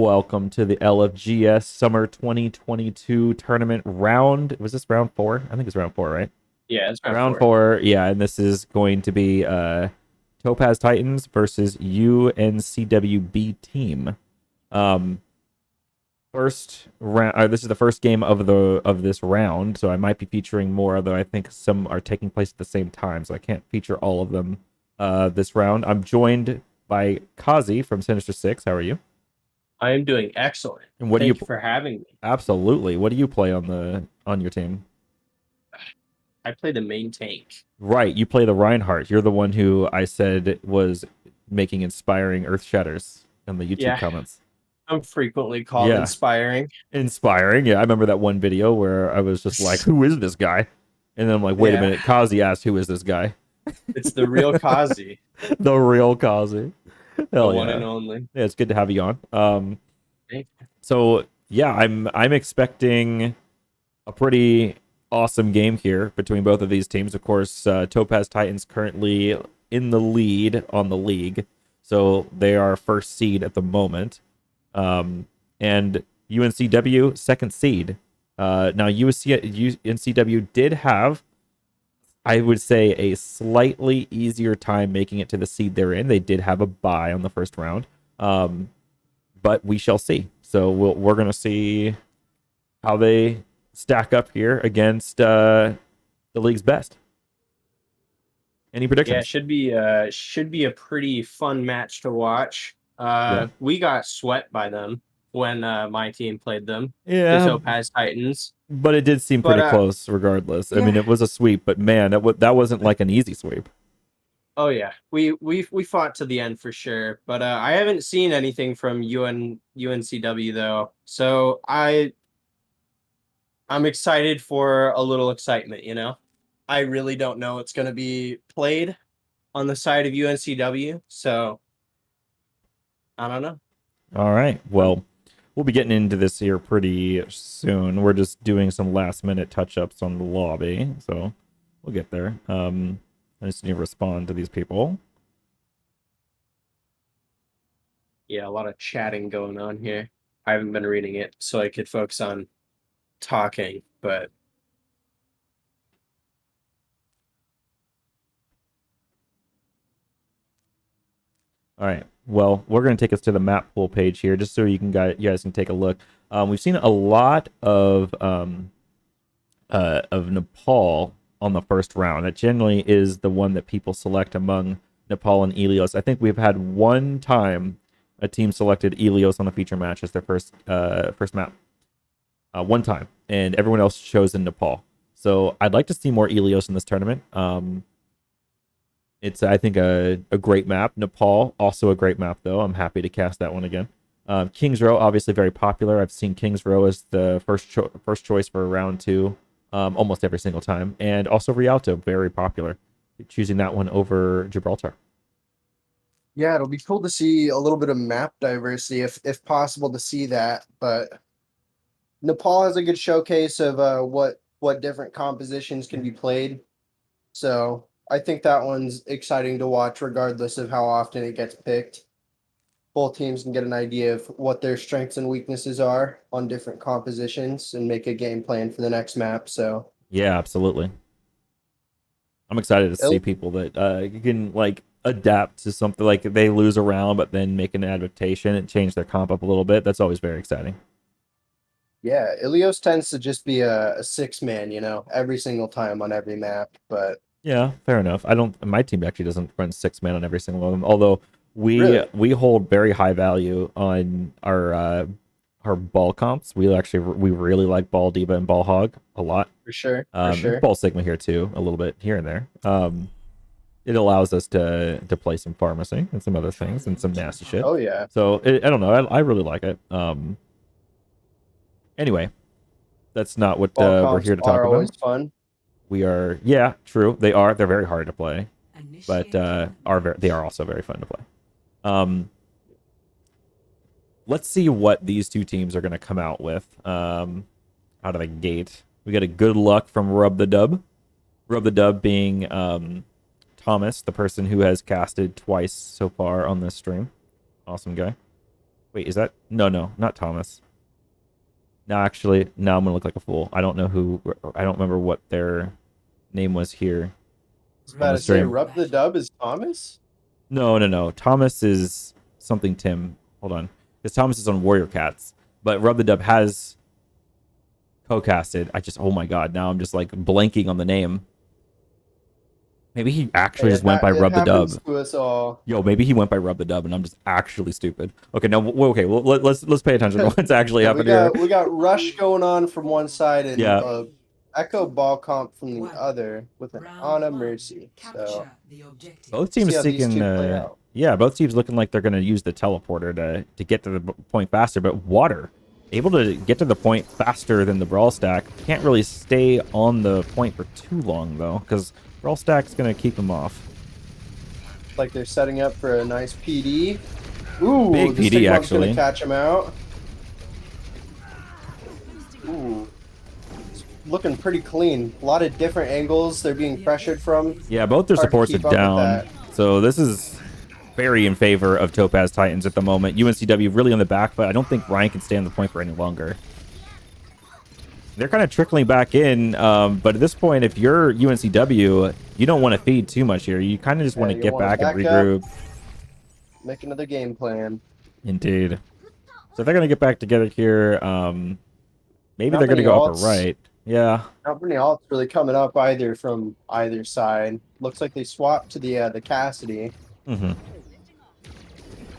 Welcome to the LFGS Summer 2022 tournament round. Was this round four? I think it's round four, right? Yeah, it's round Round four. four, yeah, and this is going to be Topaz Titans versus UNCWB team. Um, first round. This is the first game of this round, so I might be featuring more, although I think some are taking place at the same time, so I can't feature all of them this round. I'm joined by Kazi from Sinister Six. How are you? I am doing excellent. And what do you Thank you for having me. absolutely? What do you play on your team? I play the main tank. Right, you play the Reinhardt. You're the one who I said was making inspiring Earth Shatters in the YouTube Yeah, comments. I'm frequently called Yeah, inspiring. inspiring. Yeah, I remember that one video where I was just like, "Who is this guy?" And then I'm like, "Wait a Yeah, minute." Kazi asked, "Who is this guy?" it's the real Kazi, The real Kazi. the Hell one yeah. and only. Yeah, it's good to have you on. Thank So yeah, I'm expecting a pretty awesome game here between both of these teams. Of course, Topaz Titans currently in the lead on the league, so they are first seed at the moment, and UNCW second seed. Now UNCW did have, I would say, a slightly easier time making it to the seed they're in. They did have a bye on the first round, um, but we shall see. So we're gonna see how they stack up here against the league's best. Any Yeah, predictions? should be a pretty fun match to watch. Yeah. We got swept by them when my team played them, the Yeah, Topaz Titans. but it did seem But pretty close regardless. I mean, yeah. it was a sweep, but man, that wasn't like an easy sweep. Oh yeah, we fought to the end for sure, but I haven't seen anything from UNCW though, so I'm excited for a little excitement. I really don't know what's going to be played on the side of UNCW, so I don't know. All right. Um, Well, we'll be getting into this here pretty soon. We're just doing some last minute touch ups on the lobby, so we'll get there. I just need to respond to these people. yeah, a lot of chatting going on here. I haven't been reading it, so I could focus on talking, but All right. Well, we're going to take us to the map pool page here, just so you guys can take a look. We've seen a lot of Nepal on the first round. That generally is the one that people select among Nepal and Elios. I think we've had one time a team selected Elios on the feature match as their first map. One time, and everyone else chose in Nepal. So I'd like to see more Elios in this tournament. It's, I think, a great map. Nepal, also a great map, though. I'm happy to cast that one again. Kings Row, obviously very popular. I've seen Kings Row as the first choice for round two almost every single time. And also Rialto, very popular. Choosing that one over Gibraltar. Yeah, it'll be cool to see a little bit of map diversity if possible to see that. But Nepal has a good showcase of what different compositions can be played. So I think that one's exciting to watch regardless of how often it gets picked. Both teams can get an idea of what their strengths and weaknesses are on different compositions and make a game plan for the next map. So Yeah, absolutely. I'm excited to see it'll people that can like adapt to something, like they lose a round but then make an adaptation and change their comp up a little bit. That's always very exciting. Yeah, Ilios tends to just be a six man, every single time on every map. But Yeah, fair enough. I don't. My team actually doesn't run six man on every single one of them. Although really, we hold very high value on our ball comps. We really like ball diva and ball hog a lot. for sure, for And sure. ball sigma here too, a little bit here and there. It allows us to play some pharmacy and some other things and some nasty shit. Oh yeah. So I don't know. I really like it. Anyway, that's not what Ball we're comps here to talk are always about. fun. We are, yeah, true. They're very hard to play, but they are also very fun to play. Um, let's see what these two teams are going to come out with out of the gate. We got a good luck from Rub the Dub. Rub the Dub being Thomas, the person who has casted twice so far on this stream. Awesome guy. Wait, is that? No, not Thomas. No, actually, now I'm gonna look like a fool. I don't know who. I don't remember what their name was here. I was about On the to say, stream. Rub the Dub is Thomas? No. Thomas is something Tim. Hold on. Because Thomas is on Warrior Cats. But Rub the Dub has co-casted. Oh my god, now I'm just like blanking on the name. Maybe he actually just went by Rub the Dub. To us all. Yo, maybe he went by Rub the Dub and I'm just actually stupid. Okay, no, okay, well, let's pay attention to what's actually happening here. We got Rush going on from one side and Yeah. Echo Ball Comp from the other with an Ana Mercy. So Both teams see how these seeking, two play out. yeah, both teams looking like they're going to use the teleporter to get to the point faster. But Water, able to get to the point faster than the Brawl Stack. Can't really stay on the point for too long, though, because Brawl Stack's going to keep him off. Like they're setting up for a nice PD. Ooh, Big the PD, Stick Bob's actually. gonna catch him out. Ooh. It's looking pretty clean. A lot of different angles they're being pressured from. Yeah, both their Hard to supports are keep up with down. that. So this is very in favor of Topaz Titans at the moment. UNCW really on the back, but I don't think Ryan can stay on the point for any longer. They're kind of trickling back in, but at this point, if you're UNCW, you don't want to feed too much here. You kind of just want to you get wanna back and back regroup. Make another game plan. Indeed. So if they're going to get back together here, maybe Not they're going to many go upper alts. right. Yeah. Not many alts really coming up either from either side. Looks like they swapped to the Cassidy. Mm-hmm.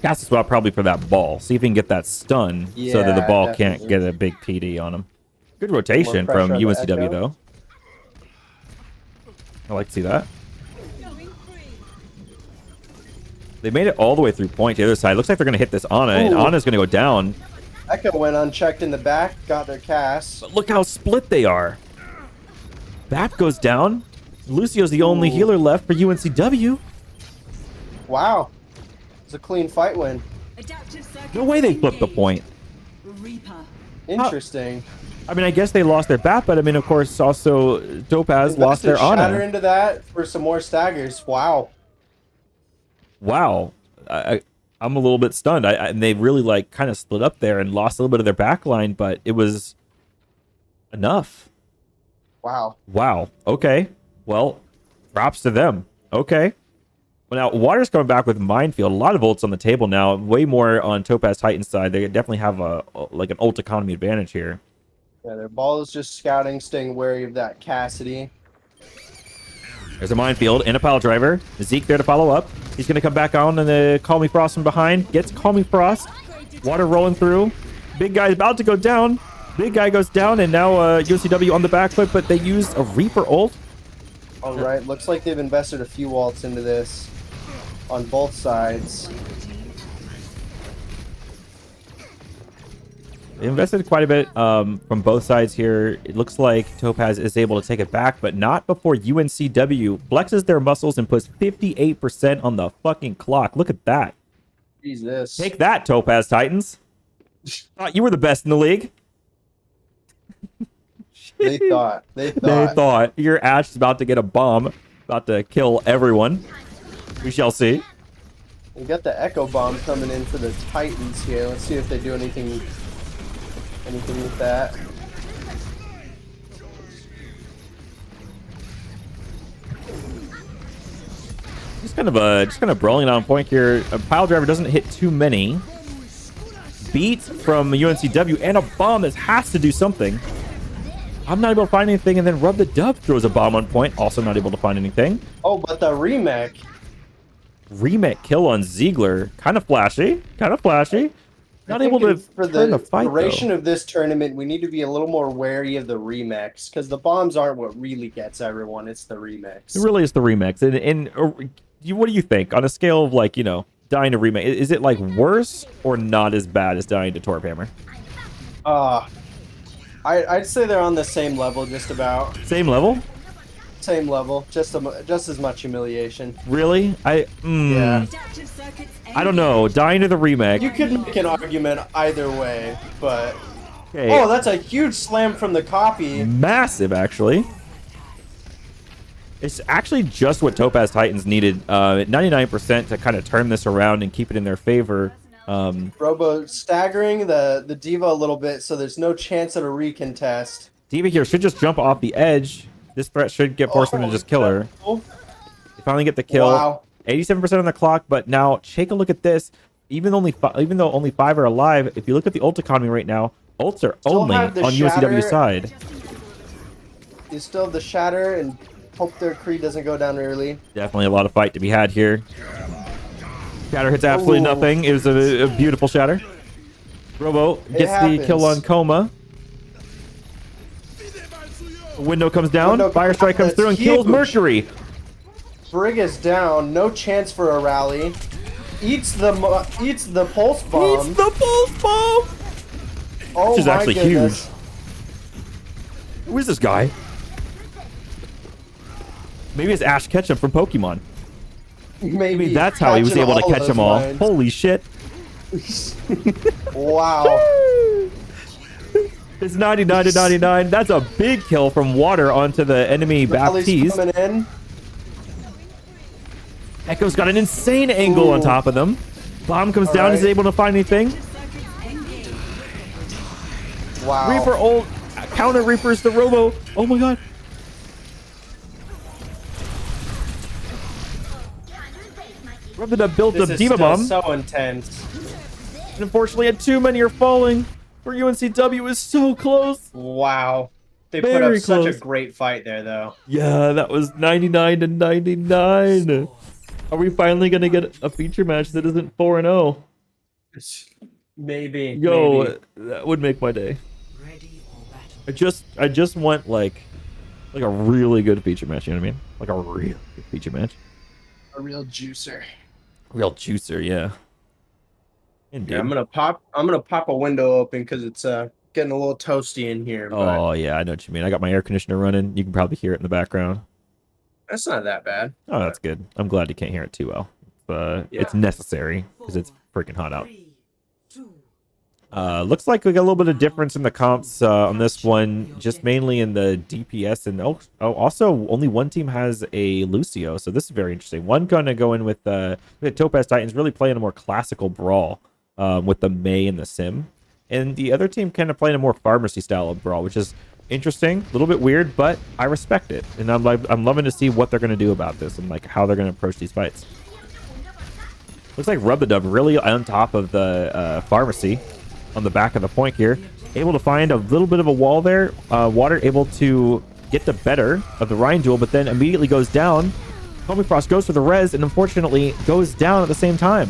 Cast a swap probably for that ball. See if he can get that stun so that the Yeah, ball definitely. can't get a big PD on him. Good rotation pressure from on the UNCW, Echo. though. I like to see that. They made it all the way through point to the other side. Looks like they're going to hit this Ana, and Ooh. Ana's going to go down. Echo went unchecked in the back, got their cast. But look how split they are. Bap goes down. Lucio's the only Ooh. healer left for UNCW. Wow. It's a clean fight win. No way they flipped the point. Interesting. I mean, I guess they lost their Bap, but I mean, of course, also Topaz lost their Shatter Ana. into that for some more staggers. Wow. Wow. I'm a little bit stunned. And they really like kind of split up there and lost a little bit of their back line, but it was enough. Wow. Wow. Okay. Well, props to them. Okay. Well, now Water's coming back with Minefield. A lot of ults on the table now. Way more on Topaz Titan's side. They definitely have like an ult economy advantage here. Yeah, their ball is just scouting, staying wary of that Cassidy. There's a Minefield and a pile driver. Zeke there to follow up. He's going to come back on and Call Me Frost from behind. Gets Call Me Frost. Water rolling through. Big guy's about to go down. Big guy goes down, and now UNCW on the back foot, but they use a Reaper ult. All right, looks like they've invested a few ults into this on both sides. They invested quite a bit from both sides here. It looks like Topaz is able to take it back, but not before UNCW flexes their muscles and puts 58% on the fucking clock. Look at that. Jesus. Take that, Topaz Titans. Thought you were the best in the league. They thought. They thought. They thought your Ash is about to get a bomb, about to kill everyone. We shall see. We got the Echo Bomb coming in for the Titans here. Let's see if they do anything with that. Just kind of brawling on point here. A pile driver doesn't hit too many. Beat from UNCW and a bomb that has to do something. I'm not able to find anything, and then Rub the Dub throws a bomb on point. Also not able to find anything. Oh, but the remake. Remake kill on Ziegler. Kind of flashy. Kind of flashy. Not able to for turn the fight, duration though. of this tournament, we need to be a little more wary of the remix because the bombs aren't what really gets everyone. It's the remix. It really is the remix. And what do you think on a scale of like, dying to remake? Is it like worse or not as bad as dying to Torp Hammer? I'd say they're on the same level, just about. Same level? Same level, just as much humiliation. Really? Yeah. I don't know. Dying to the remake. You could make an argument either way, but Okay. oh, that's a huge slam from the copy. Massive, actually. It's actually just what Topaz Titans needed. 99% to kind of turn this around and keep it in their favor. Robo staggering the Diva a little bit, so there's no chance at a recontest. Diva here should just jump off the edge. This threat should get force him to just kill her. They finally get the kill. Wow. 87% on the clock, but now take a look at this. Even though only 5 are alive, if you look at the ult economy right now, ults are Still only have the on shatter. UNCW side. You still have the shatter and hope their Creed doesn't go down early. Definitely a lot of fight to be had here. Shatter hits absolutely Ooh. nothing. It was a beautiful shatter. Robo gets the kill on Coma. Window comes down. Window Fire strike comes that's through and kills huge. Mercury. Brig is down. No chance for a rally. Eats the pulse bomb. Eats the pulse bomb. Oh Which is my actually goodness. huge. Who is this guy? Maybe it's Ash Ketchum from Pokemon. Maybe that's how he was catching able to all catch those them all. lines. Holy shit. Wow. It's 99 to 99. That's a big kill from Water onto the enemy Rally's Baptiste. coming in. Echo's got an insane angle on Ooh. top of them. Bomb comes down. right. Is able to find anything. Wow. Reaper ult. Counter Reapers the Robo. Oh my god. Rubbing up built This up is Diva still Bomb. so intense. And unfortunately, too many are falling. For UNCW is so close. Wow. They put Very up such close. a great fight there, though. Yeah, that was 99 to 99. Are we finally gonna get a feature match that isn't 4-0? Maybe. Yo, maybe. that would make my day. I just want like a really good feature match. You know what I mean? Like a real good feature match. A real juicer. Real juicer, yeah. Indeed. Yeah, I'm gonna pop a window open because it's getting a little toasty in here. But Oh yeah, I know what you mean. I got my air conditioner running. You can probably hear it in the background. that's not that bad. Oh, that's good. I'm glad you can't hear it too well. It's Yeah. necessary because it's freaking hot out. Looks like we got a little bit of difference in the comps on this one, just mainly in the DPS, and also only one team has a Lucio, so this is very interesting. One gonna go in with the Topaz Titans, really playing a more classical brawl with the Mei and the Sim, and the other team kind of playing a more pharmacy style of brawl, which is interesting, a little bit weird, but I respect it, and I'm loving to see what they're gonna do about this and like how they're gonna approach these fights. Looks like Rub the Dub really on top of the pharmacy on the back of the point here. Able to find a little bit of a wall there. Water able to get the better of the Ryan duel, but then immediately goes down. Homie Frost goes for the res and unfortunately goes down at the same time.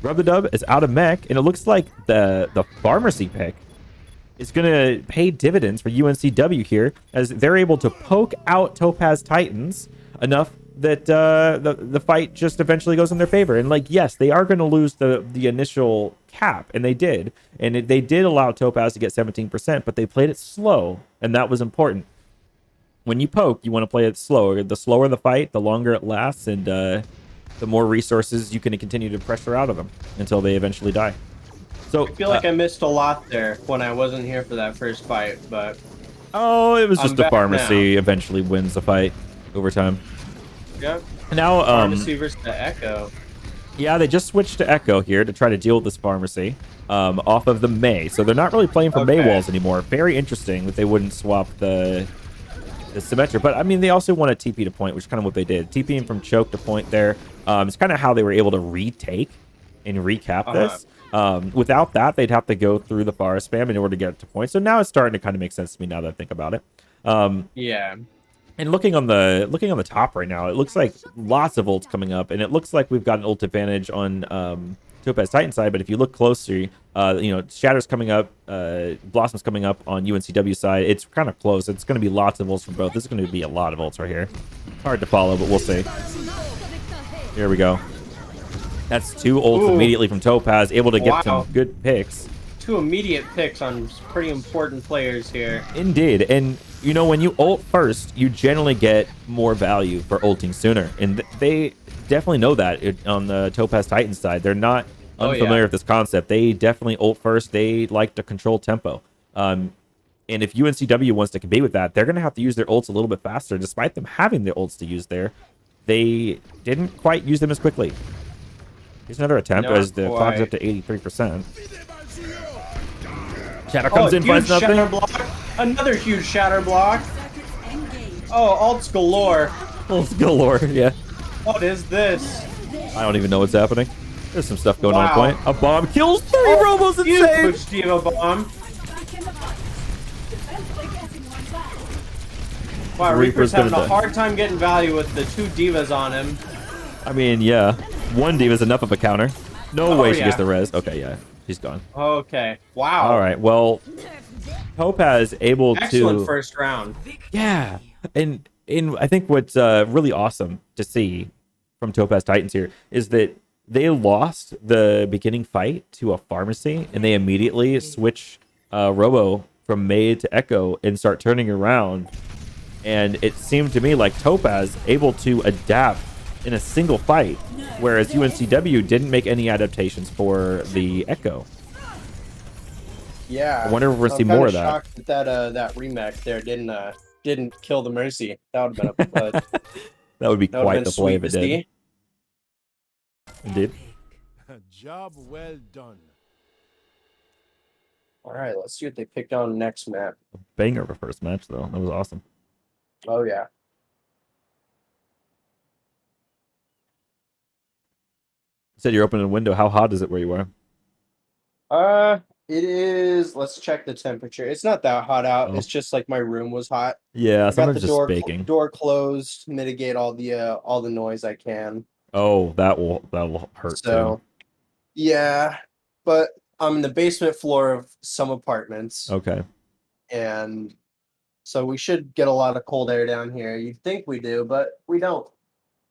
Rub the Dub is out of mech, and it looks like the pharmacy pick is going to pay dividends for UNCW here, as they're able to poke out Topaz Titans enough that the fight just eventually goes in their favor. And like, yes, they are going to lose the initial cap, and they did, and they did allow Topaz to get 17%, but they played it slow, and that was important. When you poke, you want to play it slow. The slower the fight, the longer it lasts, and the more resources you can continue to pressure out of them until they eventually die. So I feel like I missed a lot there when I wasn't here for that first fight, but oh, it was I'm just the back pharmacy eventually wins the fight over time. yeah. Now, Pharmacy versus the Echo. yeah, they just switched to Echo here to try to deal with this pharmacy off of the Mei. So they're not really playing for Mei Okay. walls anymore. Very interesting that they wouldn't swap the Symmetra. But, I mean, they also want a TP to point, which is kind of what they did. TPing from choke to point there. It's kind of how they were able to retake and recap this. Without that, they'd have to go through the forest spam in order to get to point. So now it's starting to kind of make sense to me now that I think about it. Yeah. And looking on the top right now, it looks like lots of ults coming up, and it looks like we've got an ult advantage on Topaz Titan side. But if you look closer, Shatter's coming up, Blossom's coming up on UNCW side. It's kind of close. It's going to be lots of ults from both. This is going to be a lot of ults right here. Hard to follow, but we'll see. Here we go. That's 2 ults Ooh. immediately from Topaz, able to get Wow. some good picks. 2 immediate picks on pretty important players here. Indeed, and when you ult first, you generally get more value for ulting sooner, and they definitely know that on the Topaz Titan side. They're not unfamiliar with this concept. They definitely ult first. They like to control tempo, and if UNCW wants to compete with that, they're going to have to use their ults a little bit faster. Despite them having the ults to use there, they didn't quite use them as quickly. Here's another attempt Not as the clock's up quite. to 83%. Shadow comes in, huge finds nothing. shatter block. Another huge shatter block. Oh, alts galore. Ults galore, yeah. What is this? I don't even know what's happening. There's some stuff going on Wow. point. A bomb kills 3 Robos and Huge saves. Diva bomb. Wow, Reaper's Reaper's having gonna a die. hard time getting value with the 2 divas on him. I mean, yeah. 1 diva's enough of a counter. No way she yeah. gets the res. Okay, yeah. She's gone. Okay. Wow. All right. Well, Topaz able Excellent to... first round. Yeah. And I think what's really awesome to see from Topaz Titans here is that they lost the beginning fight to a pharmacy, and they immediately switch Robo from May to Echo and start turning around. And it seemed to me like Topaz able to adapt in a single fight, whereas UNCW didn't make any adaptations for the Echo. Yeah. I wonder if we're gonna see I'm more kinda of that. shocked that remake there didn't kill the Mercy. That would have been That would be that would quite have the been play sweet if to it did. see. Indeed. Job well done. All right, let's see what they picked on next map. Banger of a first match, though. That was awesome. Oh yeah. You said you're opening a window. How hot is it where you are? It is. Let's check the temperature. It's not that hot out. Oh. It's just like my room was hot. Yeah, I got sometimes the just door baking. door closed, mitigate all the noise I can. Oh, that will hurt So, yeah, but I'm in the basement floor of some apartments, too. Okay. and so we should get a lot of cold air down here. You'd think we do, but we don't.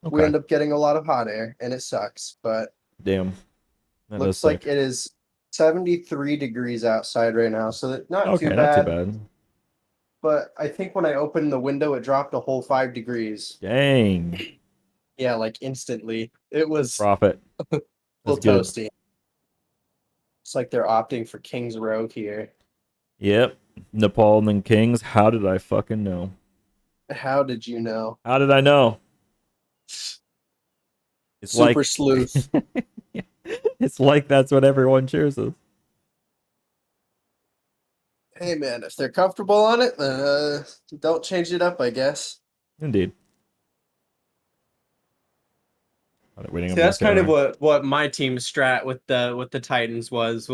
We Okay. end up getting a lot of hot air, and it sucks. But Damn. That does looks like suck. it is 73 degrees outside right now, so that not Okay, too not too bad. bad. But I think when I opened the window, it dropped a whole 5 degrees. Dang. Yeah, like instantly. It was a Profit. little That's good. toasty. It's like they're opting for King's Row here. Yep. Nepal and Kings. How did I fucking know? How did you know? How did I know? It's Super like sleuth. it's like that's what everyone cheers us. Hey man, if they're comfortable on it, then don't change it up, I guess. Indeed. Oh, they're waiting See, on me that's to kind get of what my team strat with the Titans was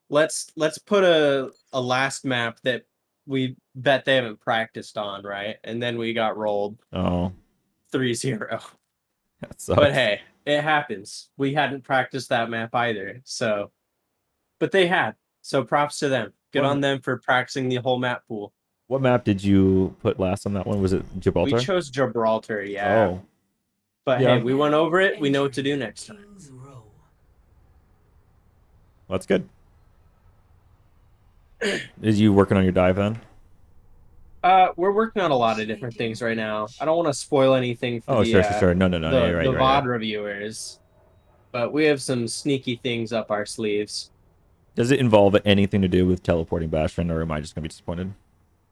let's put a last map that we bet they haven't practiced on, right? And then we got rolled Oh, 3-0. that sucks. But hey, it happens. We hadn't practiced that map either. So but they had. So props to them. Good What- on them for practicing the whole map pool. What map did you put last on that one? Was it Gibraltar? We chose Gibraltar, yeah. Oh, But yeah. hey, we went over it. We know what to do next time. that's good. Is you working on your dive then? We're working on a lot of different things right now. I don't want to spoil anything for Oh, the, sure. No. the, Yeah, right, the right, VOD right. reviewers. But we have some sneaky things up our sleeves. Does it involve anything to do with teleporting Bastion, or am I just gonna be disappointed?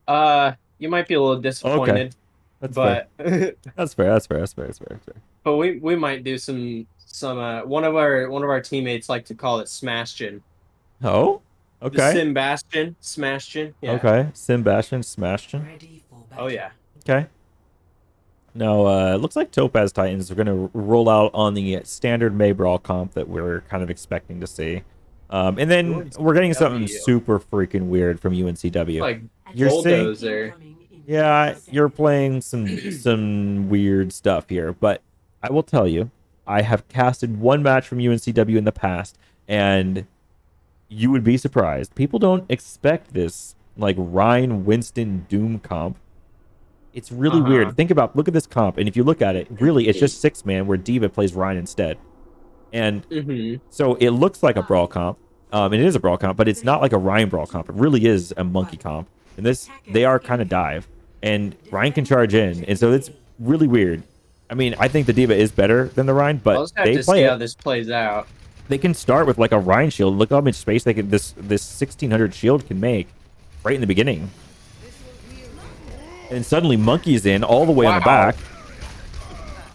You might be a little disappointed, That's fair. but That's fair. but we might do some one of our teammates like to call it Smashtion. Oh, The okay. Smashtion. Yeah. Okay. Sim Bastion, Smashtion. Oh yeah. Okay. Now, it looks like Topaz Titans are going to roll out on the standard May Brawl comp that we're kind of expecting to see. And then we're getting something UNCW. super freaking weird from UNCW. Like You're saying- bulldozer. Yeah, you're playing some weird stuff here, but I will tell you, I have casted one match from UNCW in the past, and you would be surprised. People don't expect this, like, Ryan Winston Doom comp. It's really weird. Look at this comp, and if you look at it, really, it's just 6-man where Diva plays Ryan instead. And so it looks like a Brawl comp, and it is a Brawl comp, but it's not like a Ryan Brawl comp. It really is a Monkey comp. And this, they are kind of dive, and Ryan can charge in, and so it's really weird. I mean, I think the Diva is better than the Ryan, I'll but just have they to play see it. how this plays out. They can start with like a Ryan shield. Look how much space they can this 1600 shield can make right in the beginning. And suddenly Monkey's in all the way on the Wow. back.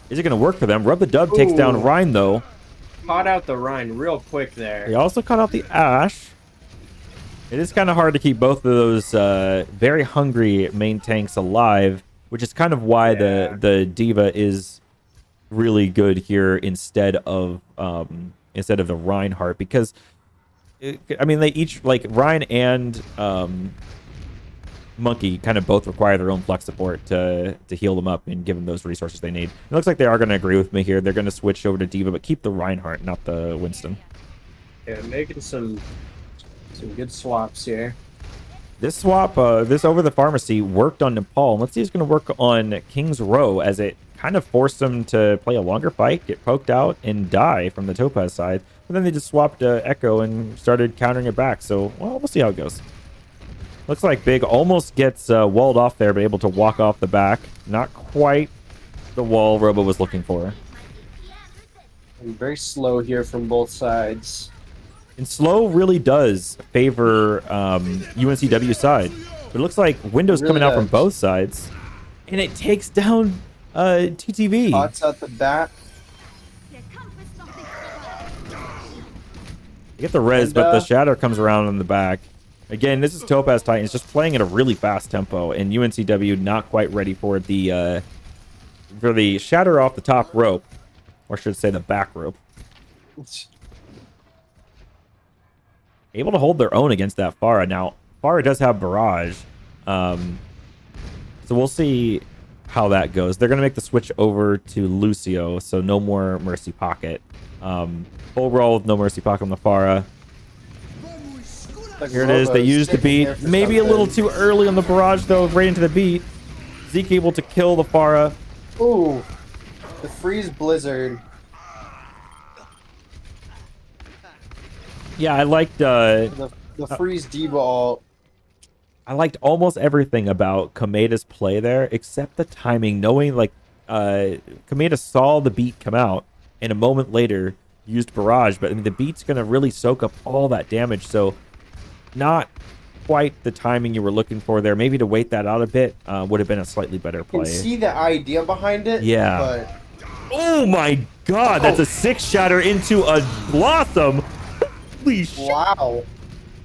Is it going to work for them? Rub the Dub takes down Ooh. Ryan though. caught out the Rhine real quick there. He also caught out the Ash. It is kind of hard to keep both of those very hungry main tanks alive, which is kind of why the Diva is really good here instead of the Reinhardt, because I mean, they each, like, Ryan and Monkey kind of both require their own flex support to heal them up and give them those resources they need. It looks like they are going to agree with me here. They're going to switch over to Diva, but keep the Reinhardt, not the Winston. Yeah, making some good swaps here. This swap, this over the pharmacy worked on Nepal. Let's see if it's going to work on King's Row, as it kind of forced them to play a longer fight, get poked out, and die from the Topaz side. But then they just swapped Echo and started countering it back. So, well, we'll see how it goes. Looks like Big almost gets walled off there, but able to walk off the back. Not quite the wall Robo was looking for. And very slow here from both sides. And slow really does favor UNCW side. But it looks like Windows coming out from both sides. And it takes down TTV. Pots at the back. You get the res, And, but the shatter comes around in the back. Again, this is Topaz Titans just playing at a really fast tempo, and UNCW not quite ready for the shatter off the top rope, or should I say the back rope. Able to hold their own against that Pharah. Now, Pharah does have barrage, so we'll see how that goes. They're gonna make the switch over to Lucio, so no more Mercy Pocket. Full roll with no Mercy Pocket on the Pharah. Here it is. They used the beat. Maybe a little too early on the barrage, though, right into the beat. Zeke able to kill the Pharah. Ooh, the freeze blizzard. Yeah, I liked The freeze diva ult. I liked almost everything about Komeda's play there, except the timing. Knowing, like, Komeda saw the beat come out, and a moment later used barrage. But I mean, the beat's gonna really soak up all that damage. So, not quite the timing you were looking for there. Maybe to wait that out a bit would have been a slightly better You can play. see the idea behind it. Yeah. But Oh my God! That's a 6 shatter into a Blossom. Holy shit. wow.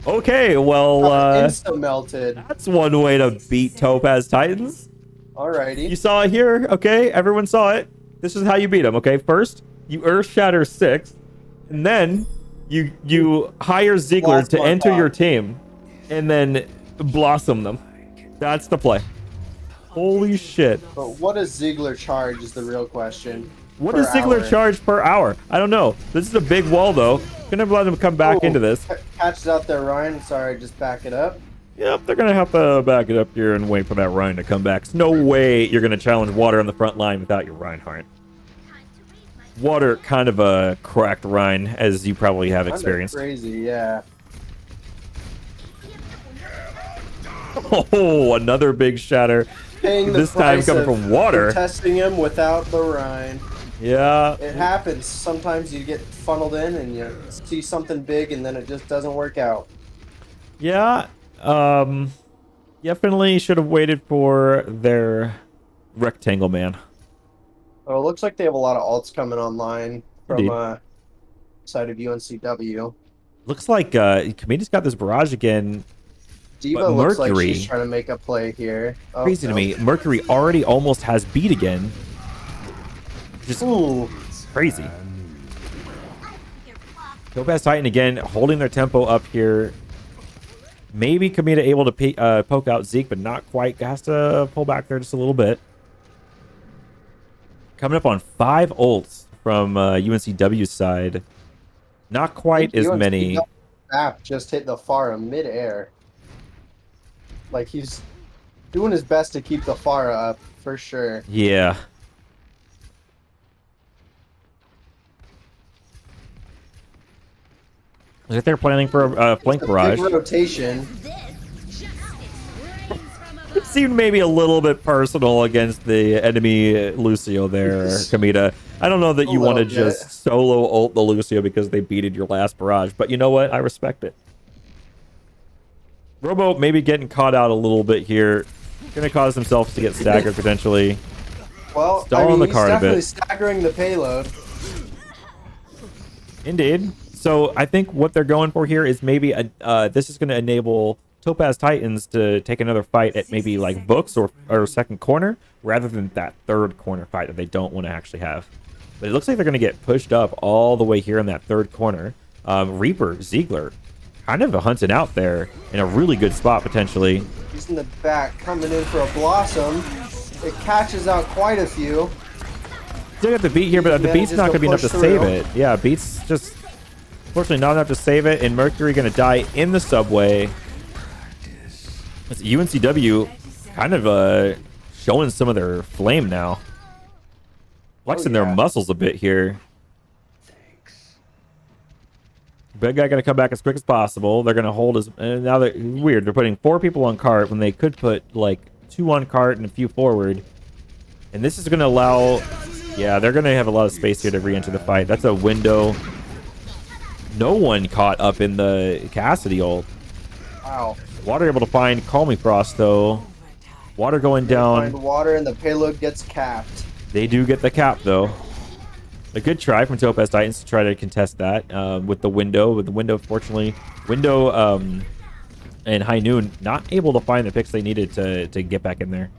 Okay, well, Insta melted. that's one way to beat Topaz Titans. You Alrighty. saw it here, okay? Everyone saw it. This is how you beat them, okay? First, you Earth Shatter 6, and then you hire Ziegler to Blossom on enter top. your team, and then Blossom them. That's the play. Holy shit. But what does Ziegler charge is the real question. What Per does Ziegler hour. charge per hour? I don't know. This is a big wall, though. Gonna let him come back Oh, into this. Catches out there, Ryan. Sorry, just back it up. Yep, they're gonna have to back it up here and wait for that Ryan to come back. There's no way you're gonna challenge Water on the front line without your Reinhardt. Water, kind of a cracked Ryan, as you probably have Kinda experienced. Crazy, yeah. Oh, another big shatter. Paying the This time price coming of from Water. Testing him without the Rhine. Yeah. It happens. Sometimes you get funneled in and you see something big and then it just doesn't work out. Yeah. Definitely should have waited for their rectangle man. Well, it looks like they have a lot of alts coming online from Indeed. side of UNCW. Looks like Kameda's got this barrage again. Diva But looks like Mercury- she's trying to make a play here. Oh, Crazy no. to me. Mercury already almost has beat again. Just Ooh, crazy. Topaz Titan again, holding their tempo up here. Maybe Kameda able to poke out Zeke, but not quite. Has to pull back there just a little bit. Coming up on 5 ults from UNCW's side. Not quite as many. App just hit the Pharah mid-air. Like he's doing his best to keep the Pharah up for sure. Yeah. Looks like they're planning for a flank It's a barrage. big rotation. It seemed maybe a little bit personal against the enemy Lucio there, Kameda. I don't know that you want to little bit. just solo ult the Lucio because they beated your last barrage, but you know what? I respect it. Robo maybe getting caught out a little bit here. Gonna cause himself to get staggered potentially. Well, Stalling the he's card a definitely bit. staggering the payload. Indeed. So I think what they're going for here is maybe this is going to enable Topaz Titans to take another fight at maybe like books or second corner rather than that third corner fight that they don't want to actually have. But it looks like they're going to get pushed up all the way here in that third corner. Reaper, Ziegler, kind of hunting out there in a really good spot potentially. He's in the back, coming in for a Blossom. It catches out quite a few. Still got the beat here, but the beat's not going to be enough to save it. Yeah, beat's just fortunately not enough to save it, and Mercury going to die in the subway. It's UNCW kind of showing some of their flame now. Flexing their muscles a bit here. Big guy going to come back as quick as possible. They're going to hold his... now they're weird. They're putting 4 people on cart when they could put like 2 on cart and a few forward. And this is going to allow... Yeah, they're going to have a lot of space here to re-enter the fight. That's a window. No one caught up in the Cassidy ult. Wow. Water able to find Call Me Frost, though. Water going down. Find water and the payload gets capped. They do get the cap, though. A good try from Topaz Titans to try to contest that with the window. With the window, fortunately, window and High Noon not able to find the picks they needed to get back in there.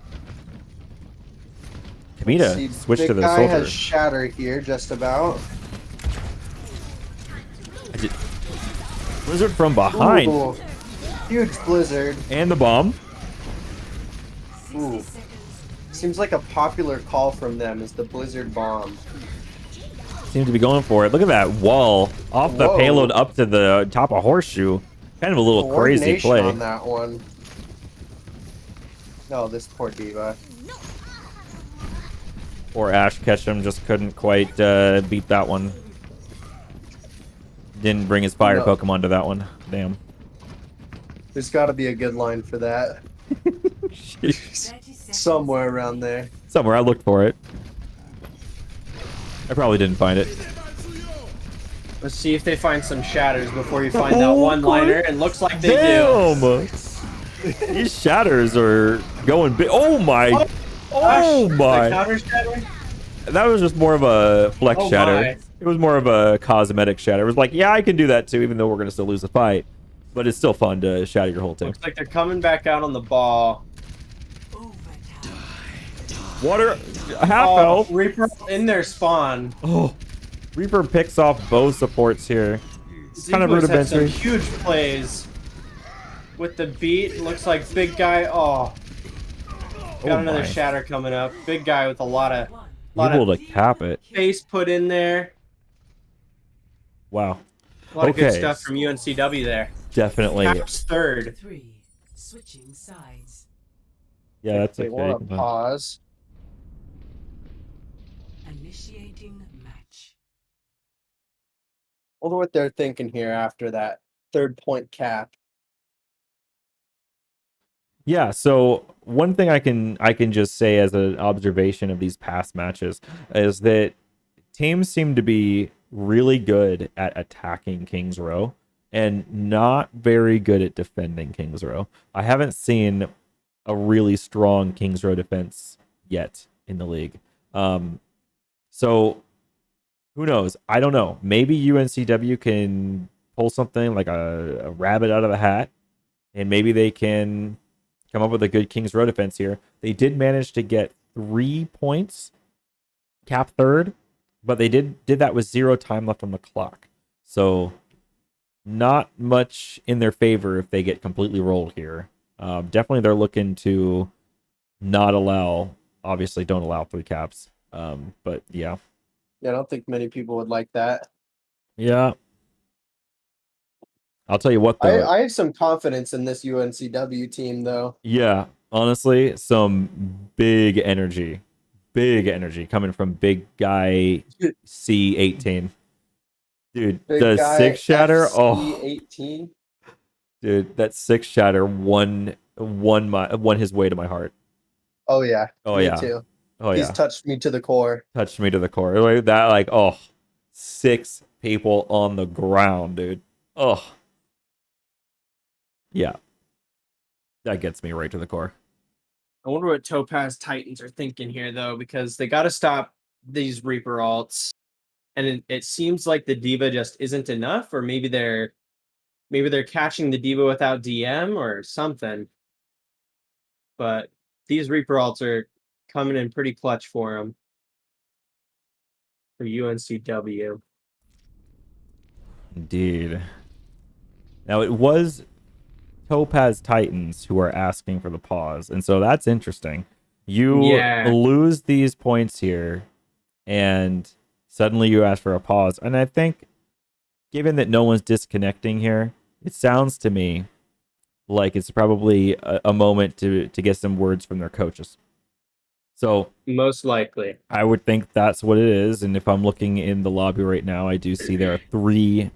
Kamita switched to the guy soldier. has shatter here, just about. Blizzard from behind. Ooh, huge blizzard. And the bomb. Ooh. Seems like a popular call from them is the blizzard bomb. Seem to be going for it. Look at that wall off the payload up to the top of Horseshoe. Kind of a little crazy play. On that one. No, this poor diva. Or Ash Ketchum just couldn't quite beat that one. Didn't bring his fire Pokemon to that one. Damn. There's got to be a good line for that. Somewhere around there. Somewhere. I looked for it. I probably didn't find it. Let's see if they find some shatters before you find that one-liner. And looks like they do. These shatters are going big. Oh my! Oh my! Counter shatter? That was just more of a flex shatter. My. It was more of a cosmetic shatter. It was like, yeah, I can do that too, even though we're gonna still lose the fight. But it's still fun to shatter your whole team. Looks like they're coming back out on the ball. Water, half health. Reaper in their spawn. Oh, Reaper picks off both supports here. It's kind of rudimentary. Some huge plays with the beat. Looks like big guy. Oh, got another shatter coming up. Big guy with a lot of able to cap it. Face put in there. Wow. A lot of good stuff from UNCW there. Definitely. Caps third. Switching sides. Yeah, that's okay. okay. Pause. Initiating match. Wonder what they're thinking here after that 3rd point cap. Yeah, so one thing I can just say as an observation of these past matches is that teams seem to be really good at attacking King's Row and not very good at defending King's Row. I haven't seen a really strong King's Row defense yet in the league. So who knows? I don't know. Maybe UNCW can pull something like a rabbit out of the hat, and maybe they can come up with a good King's Row defense here. They did manage to get 3 points, cap third, but they did that with 0 time left on the clock. So not much in their favor if they get completely rolled here. Definitely they're looking to not allow, obviously don't allow 3 caps. But yeah. Yeah, I don't think many people would like that. Yeah. I'll tell you what, though. I have some confidence in this UNCW team, though. Yeah, honestly, some big energy coming from big guy C18. Dude, Big the guy 6 shatter. FC18. Dude, that 6 shatter won his way to my heart. Oh yeah. Oh me yeah. Too. Oh He's yeah. touched me to the core. Touched me to the core. Like that, like, oh, 6 people on the ground, dude. Oh. Yeah. That gets me right to the core. I wonder what Topaz Titans are thinking here, though, because they got to stop these Reaper alts. and it seems like the diva just isn't enough, or maybe they're catching the diva without DM or something. But these Reaper ults are coming in pretty clutch for him. For UNCW. Indeed. Now it was Topaz Titans who are asking for the pause, and so that's interesting. You Yeah. lose these points here, and suddenly you ask for a pause. And I think, given that no one's disconnecting here, it sounds to me like it's probably a moment to get some words from their coaches. So Most likely. I would think that's what it is. And if I'm looking in the lobby right now, I do see there are 3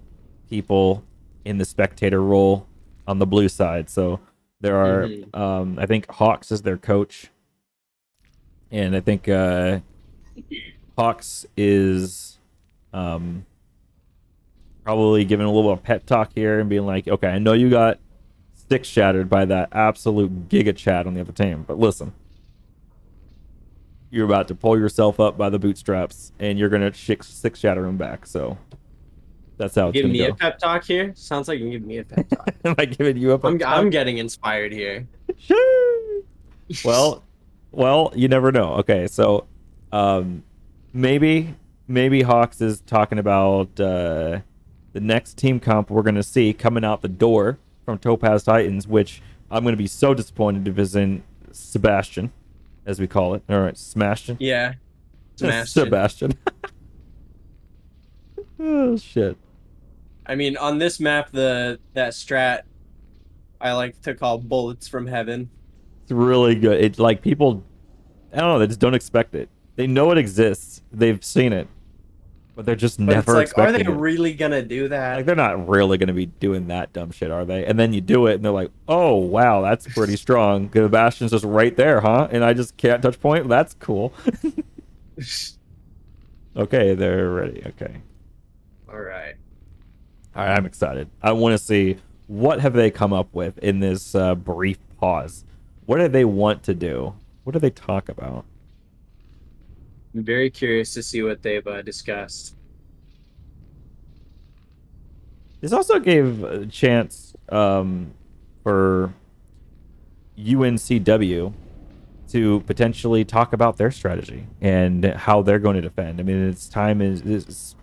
people in the spectator role on the blue side. So there are, I think Hawks is their coach. And I think Hawks is probably giving a little pep talk here and being like, okay, I know you got six shattered by that absolute giga chat on the other team, but listen, you're about to pull yourself up by the bootstraps and you're gonna six shatter him back. So that's how it's Give gonna me go. a pep talk here. Sounds like you can give me a pep talk. Am I giving you a pep talk? I'm getting inspired here. well, you never know. Okay, so maybe Hawks is talking about the next team comp we're gonna see coming out the door from Topaz Titans, which I'm gonna be so disappointed if it's in Sebastian, as we call it. All right, Smashin. Yeah. Smashed. Sebastian. Oh shit. I mean, on this map, that strat I like to call bullets from heaven. It's really good. It's like people, I don't know, they just don't expect it. They know it exists. They've seen it, but they're just But never it's like, are they expecting it. really gonna do that? Like, they're not really going to be doing that dumb shit, are they? And then you do it, and they're like, oh, wow, that's pretty strong. Sebastian's just right there, huh? And I just can't touch point? That's cool. Okay, they're ready. Okay. All right. All right, I'm excited. I want to see what have they come up with in this brief pause. What do they want to do? What do they talk about? I'm very curious to see what they've discussed. This also gave a chance for UNCW to potentially talk about their strategy and how they're going to defend. I mean, its time is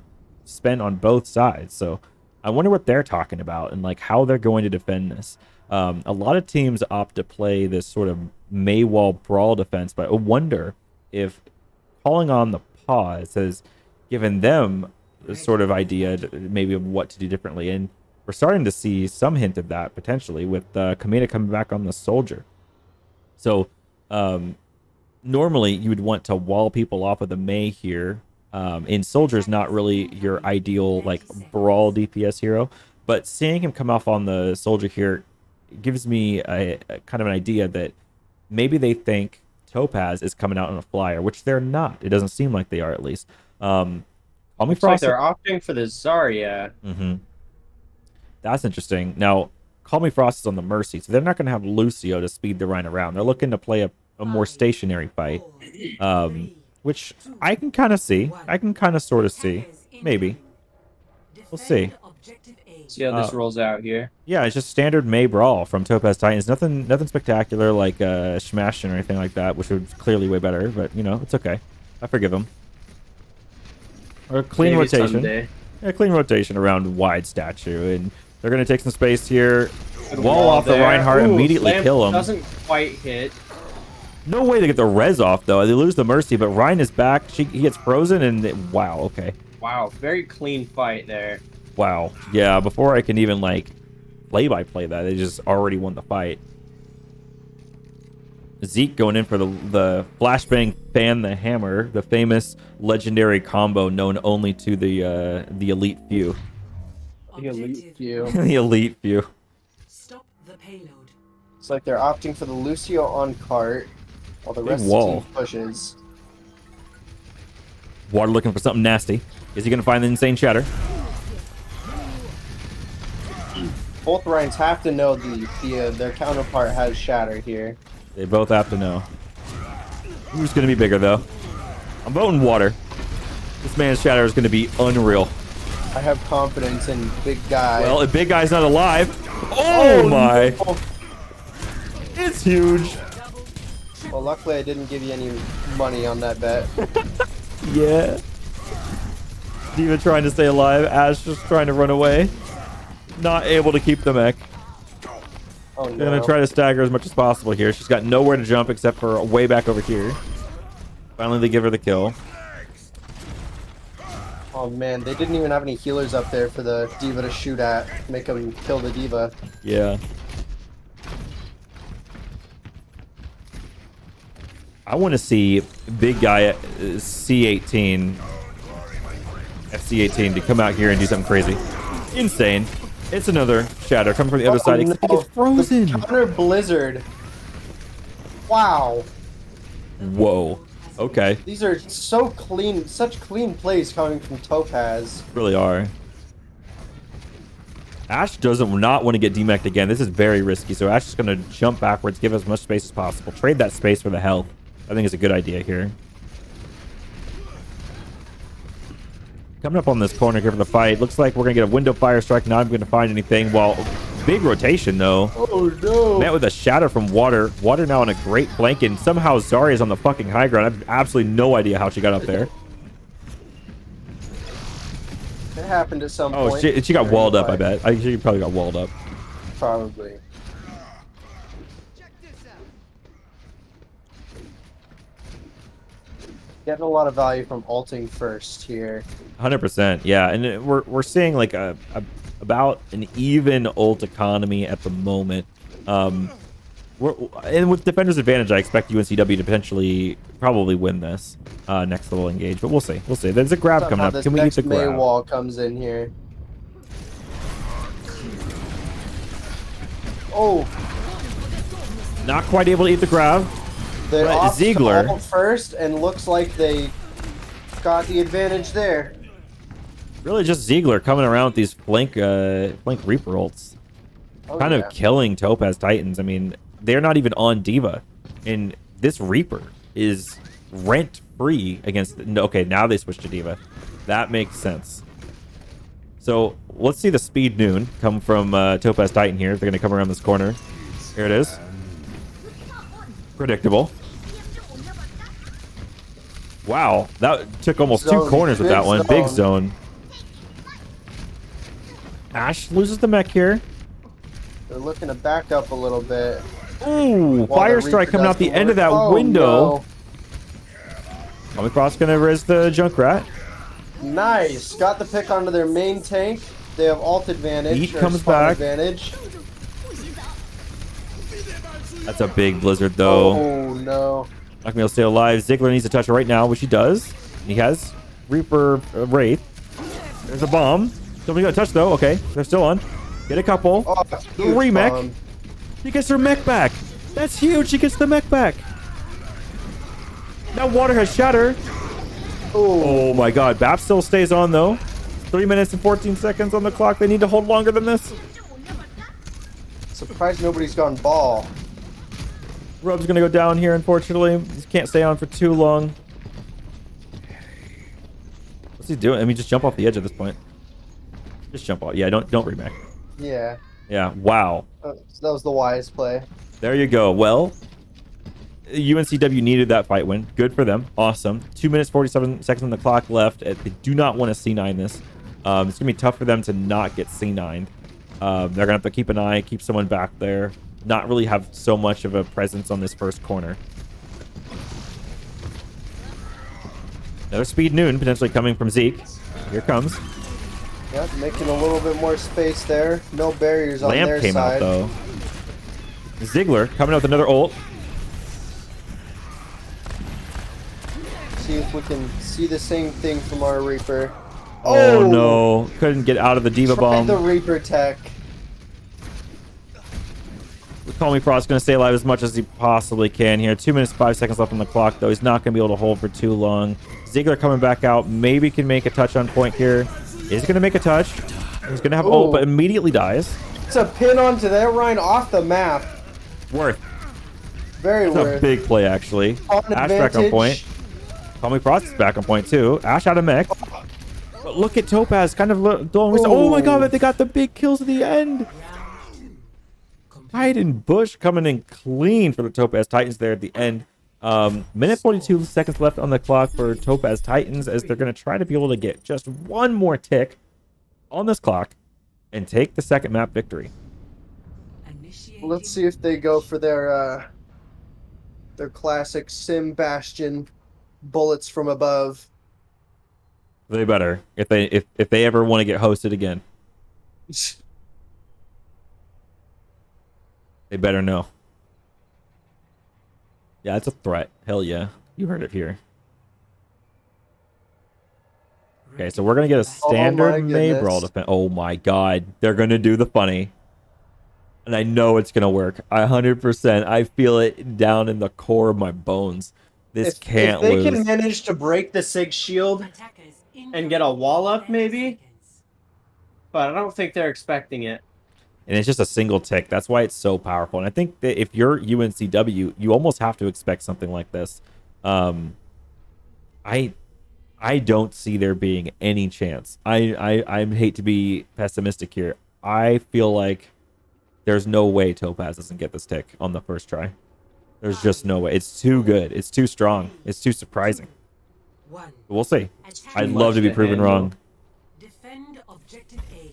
spent on both sides, so I wonder what they're talking about and like how they're going to defend this. A lot of teams opt to play this sort of Maywall brawl defense, but I wonder if calling on the pause has given them a sort of idea maybe of what to do differently. And we're starting to see some hint of that potentially with Kamina coming back on the soldier. So normally you would want to wall people off with a May here. In soldier's not really your ideal like brawl DPS hero, but seeing him come off on the soldier here gives me a kind of an idea that maybe they think Topaz is coming out on a flyer, which they're not. It doesn't seem like they are, at least. Call me Looks like they're opting for the Zarya. Mm-hmm. That's interesting. Now, Call Me Frost is on the Mercy, so they're not going to have Lucio to speed the Rhine around. They're looking to play a more stationary fight, which I can kind of see. I can kind of sort of see. Maybe. We'll see. See how this rolls out here. Yeah, it's just standard May Brawl from Topaz Titans. Nothing spectacular like Smashin' or anything like that, which would clearly way better, but, you know, it's okay. I forgive them. Or a clean Maybe rotation. someday. Yeah, clean rotation around wide statue, and they're going to take some space here. Good Wall off the there. Reinhardt, Ooh, immediately Lamp kill him. Doesn't quite hit. No way to get the res off, though. They lose the Mercy, but Ryan is back. He gets frozen, and wow, okay. Wow, very clean fight there. Wow. Yeah, before I can even, like, play-by-play that, they just already won the fight. Zeke going in for the flashbang fan the hammer, the famous legendary combo known only to the elite few. The elite few. The elite few. Stop the payload. It's like they're opting for the Lucio on cart, while the Big rest wall. of the team pushes. Water looking for something nasty. Is he going to find the insane shatter? Both Ryans have to know their counterpart has shatter here. They both have to know. Who's going to be bigger, though? I'm voting water. This man's shatter is going to be unreal. I have confidence in big guy. Well, if big guy's not alive. Oh my. no. It's huge. Well, luckily I didn't give you any money on that bet. Yeah. Diva trying to stay alive. Ash just trying to run away. Not able to keep the mech. Oh They're no. going to try to stagger as much as possible here. She's got nowhere to jump except for way back over here. Finally, they give her the kill. Oh man, they didn't even have any healers up there for the Diva to shoot at. Make them kill the Diva. Yeah. I want to see big guy at C18, FC18 to come out here and do something crazy. Insane. It's another shatter coming from the other side. Except he gets frozen. The counter blizzard. Wow. Whoa. Okay. These are so clean, such clean plays coming from Topaz. Really are. Ash doesn't not want to get demeched again. This is very risky. So Ash is going to jump backwards, give as much space as possible. Trade that space for the health. I think it's a good idea here. Coming up on this corner here for the fight. Looks like we're going to get a window fire strike. Not going to find anything. Well, big rotation, though. Oh, no. Met with a shatter from Water. Water now on a great flank, and somehow Zarya's on the fucking high ground. I have absolutely no idea how she got up there. It happened at some Oh, point. she got during walled the up, I fight. bet. She probably got walled up. Probably. Getting a lot of value from ulting first here. 100%, yeah. And we're seeing like about an even ult economy at the moment. And with Defender's Advantage, I expect UNCW to potentially probably win this next little engage. But we'll see. We'll see. There's a grab coming Somehow up. this Can we get next the grab? wall comes in here. Oh, Not quite able to eat the grab. they But opt to Ziegler- ult first, and looks like they got the advantage there. Really just Ziegler coming around with these flank Reaper ults. Oh, Kind yeah. of killing Topaz Titans. I mean, they're not even on Diva. And this Reaper is rent-free against... Okay, now they switched to Diva. That makes sense. So, let's see the Speed Noon come from Topaz Titan here. They're going to come around this corner. Here it is. Predictable. Wow, that took almost two Zone, corners with big that one. Big zone. zone. Ash loses the mech here. They're looking to back up a little bit. Ooh, while fire the strike Reaper coming does out the end of work. that Oh, window. no. Omicron's gonna res the Junkrat. Nice. Got the pick onto their main tank. They have ult advantage. Heat or comes spawn back. Advantage. That's a big blizzard though. Oh no. Not gonna be able to stay alive. Ziggler needs to touch it right now, which he does. He has Reaper Wraith. There's a bomb. Somebody got a touch though. Okay, they're still on. Get a couple. Oh, huge remech. bomb. She gets her mech back. That's huge. She gets the mech back. Now Water has shatter. Oh my god. Bap still stays on though. 3 minutes and 14 seconds on the clock. They need to hold longer than this. Surprised nobody's gone ball. Rub's gonna go down here, unfortunately. He can't stay on for too long. What's he doing? I mean, just jump off the edge at this point. Just jump off. Yeah, don't remake. Yeah. Yeah, wow. That was the wise play. There you go. Well, UNCW needed that fight win. Good for them. Awesome. 2 minutes, 47 seconds on the clock left. They do not want to C9 this. It's going to be tough for them to not get C9'd. They're going to have to keep an eye, keep someone back there. Not really have so much of a presence on this first corner. Another Speed Noon potentially coming from Zeke. Here comes. Yep, making a little bit more space there. No barriers on Lamp their came side. out though. Ziggler coming out with another ult. See if we can see the same thing from our Reaper. Oh, no. Couldn't get out of the Diva Tried bomb. the Reaper tech. Call Me Frost's going to stay alive as much as he possibly can here. 2 minutes, 5 seconds left on the clock, though. He's not going to be able to hold for too long. Ziggler coming back out. Maybe can make a touch on point here. Is going to make a touch. He's going to have ult, but immediately dies. It's a pin onto that Rhine off the map. Worth. Very That's a worth. big play, actually. On Ash back on advantage. point. Call Me Frost is back on point too. Ash out of mech. But look at Topaz kind of oh my god, but they got the big kills at the end. Titan Bush coming in clean for the Topaz Titans there at the end. Minute 42 seconds left on the clock for Topaz Titans as they're going to try to be able to get just one more tick on this clock and take the second map victory. Let's see if they go for their classic Sim Bastion bullets from above. They better if they ever want to get hosted again. They better know. Yeah, it's a threat. Hell yeah. You heard it here. Okay, so we're going to get a standard Maybrawl defense. Oh my god. They're going to do the funny. And I know it's going to work. 100%. I feel it down in the core of my bones. This can't lose. If they can manage to break the Sig shield and get a wall up, maybe. But I don't think they're expecting it. And it's just a single tick. That's why it's so powerful. And I think that if you're UNCW, you almost have to expect something like this. I don't see there being any chance. I hate to be pessimistic here. I feel like there's no way Topaz doesn't get this tick on the first try. There's just no way. It's too good. It's too strong. It's too surprising. We'll see. I'd love to be proven wrong. Defend objective A.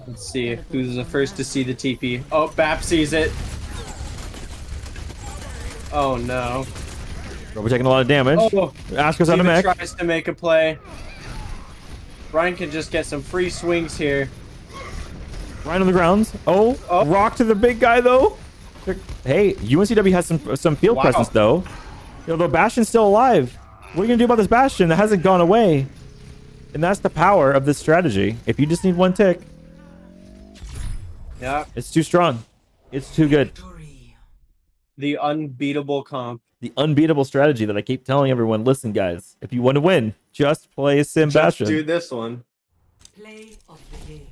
Let's see who's the first to see the TP. Oh, Bap sees it. Oh no. We're taking a lot of damage. Oh, Ash goes out of mech. Tries to make a play. Ryan can just get some free swings here. Right on the grounds. Oh, rock to the big guy though. Hey, UNCW has some field presence though. You know, the Bastion's still alive. What are you gonna do about this Bastion that hasn't gone away? And that's the power of this strategy. If you just need one tick, yeah, it's too strong. It's too good. The unbeatable comp. The unbeatable strategy that I keep telling everyone. Listen, guys, if you want to win, just play Sim Bastion. Do this one. Play of the game.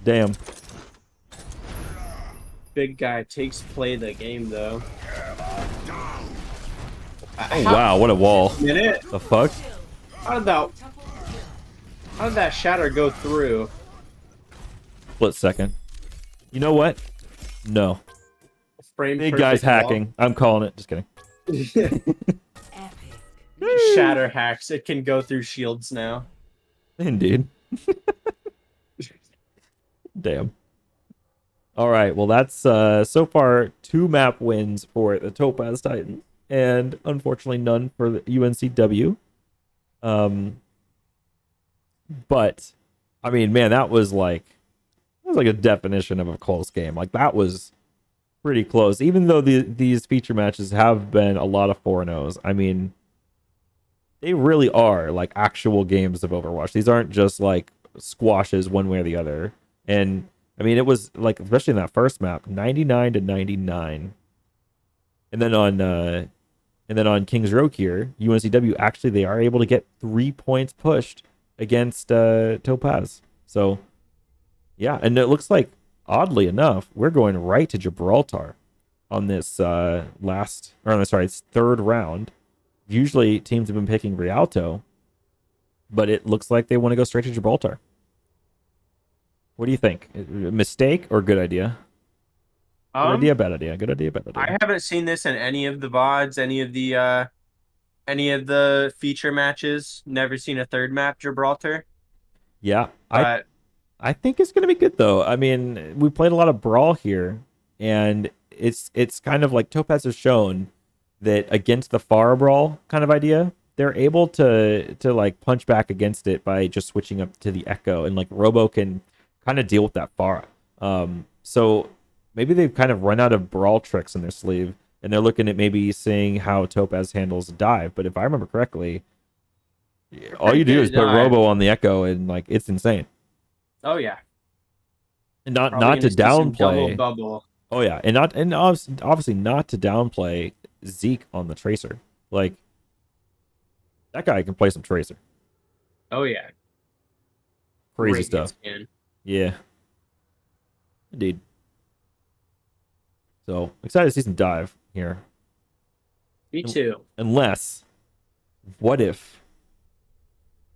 Damn. Big guy takes play the game though. Oh wow, what a wall. Minute. The fuck? How did that shatter go through? Split second. You know what? No. Frame Big guy's hacking. I'm calling it. Just kidding. Shatter hacks. It can go through shields now. Indeed. Damn. All right. Well, that's so far 2 map wins for the Topaz Titans, and unfortunately none for the UNCW. But I mean, man, that was like a definition of a close game. Like that was pretty close. Even though these feature matches have been a lot of 4-0s, I mean, they really are like actual games of Overwatch. These aren't just like squashes one way or the other. And I mean, it was like, especially in that first map, 99-99. And then on King's Row here, UNCW actually they are able to get 3 points pushed against Topaz. So yeah, and it looks like oddly enough, we're going right to Gibraltar on this third round. Usually teams have been picking Rialto, but it looks like they want to go straight to Gibraltar. What do you think? Mistake or good idea? Good idea, bad idea. Good idea, bad idea. I haven't seen this in any of the VODs, any of the feature matches. Never seen a third map, Gibraltar. Yeah, I think it's going to be good, though. I mean, we played a lot of Brawl here, and it's kind of like Topaz has shown that against the Pharah Brawl kind of idea, they're able to like punch back against it by just switching up to the Echo, and like Robo can kind of deal with that Pharah. So maybe they've kind of run out of Brawl tricks in their sleeve, and they're looking at maybe seeing how Topaz handles dive. But if I remember correctly, all you do is put Robo on the Echo, and like it's insane. Oh yeah, and not to downplay. Bubble. Oh yeah, and obviously not to downplay Zeke on the Tracer. Like that guy can play some Tracer. Oh yeah, crazy great stuff. Yeah, indeed. So excited to see some dive here. Me too. Unless what if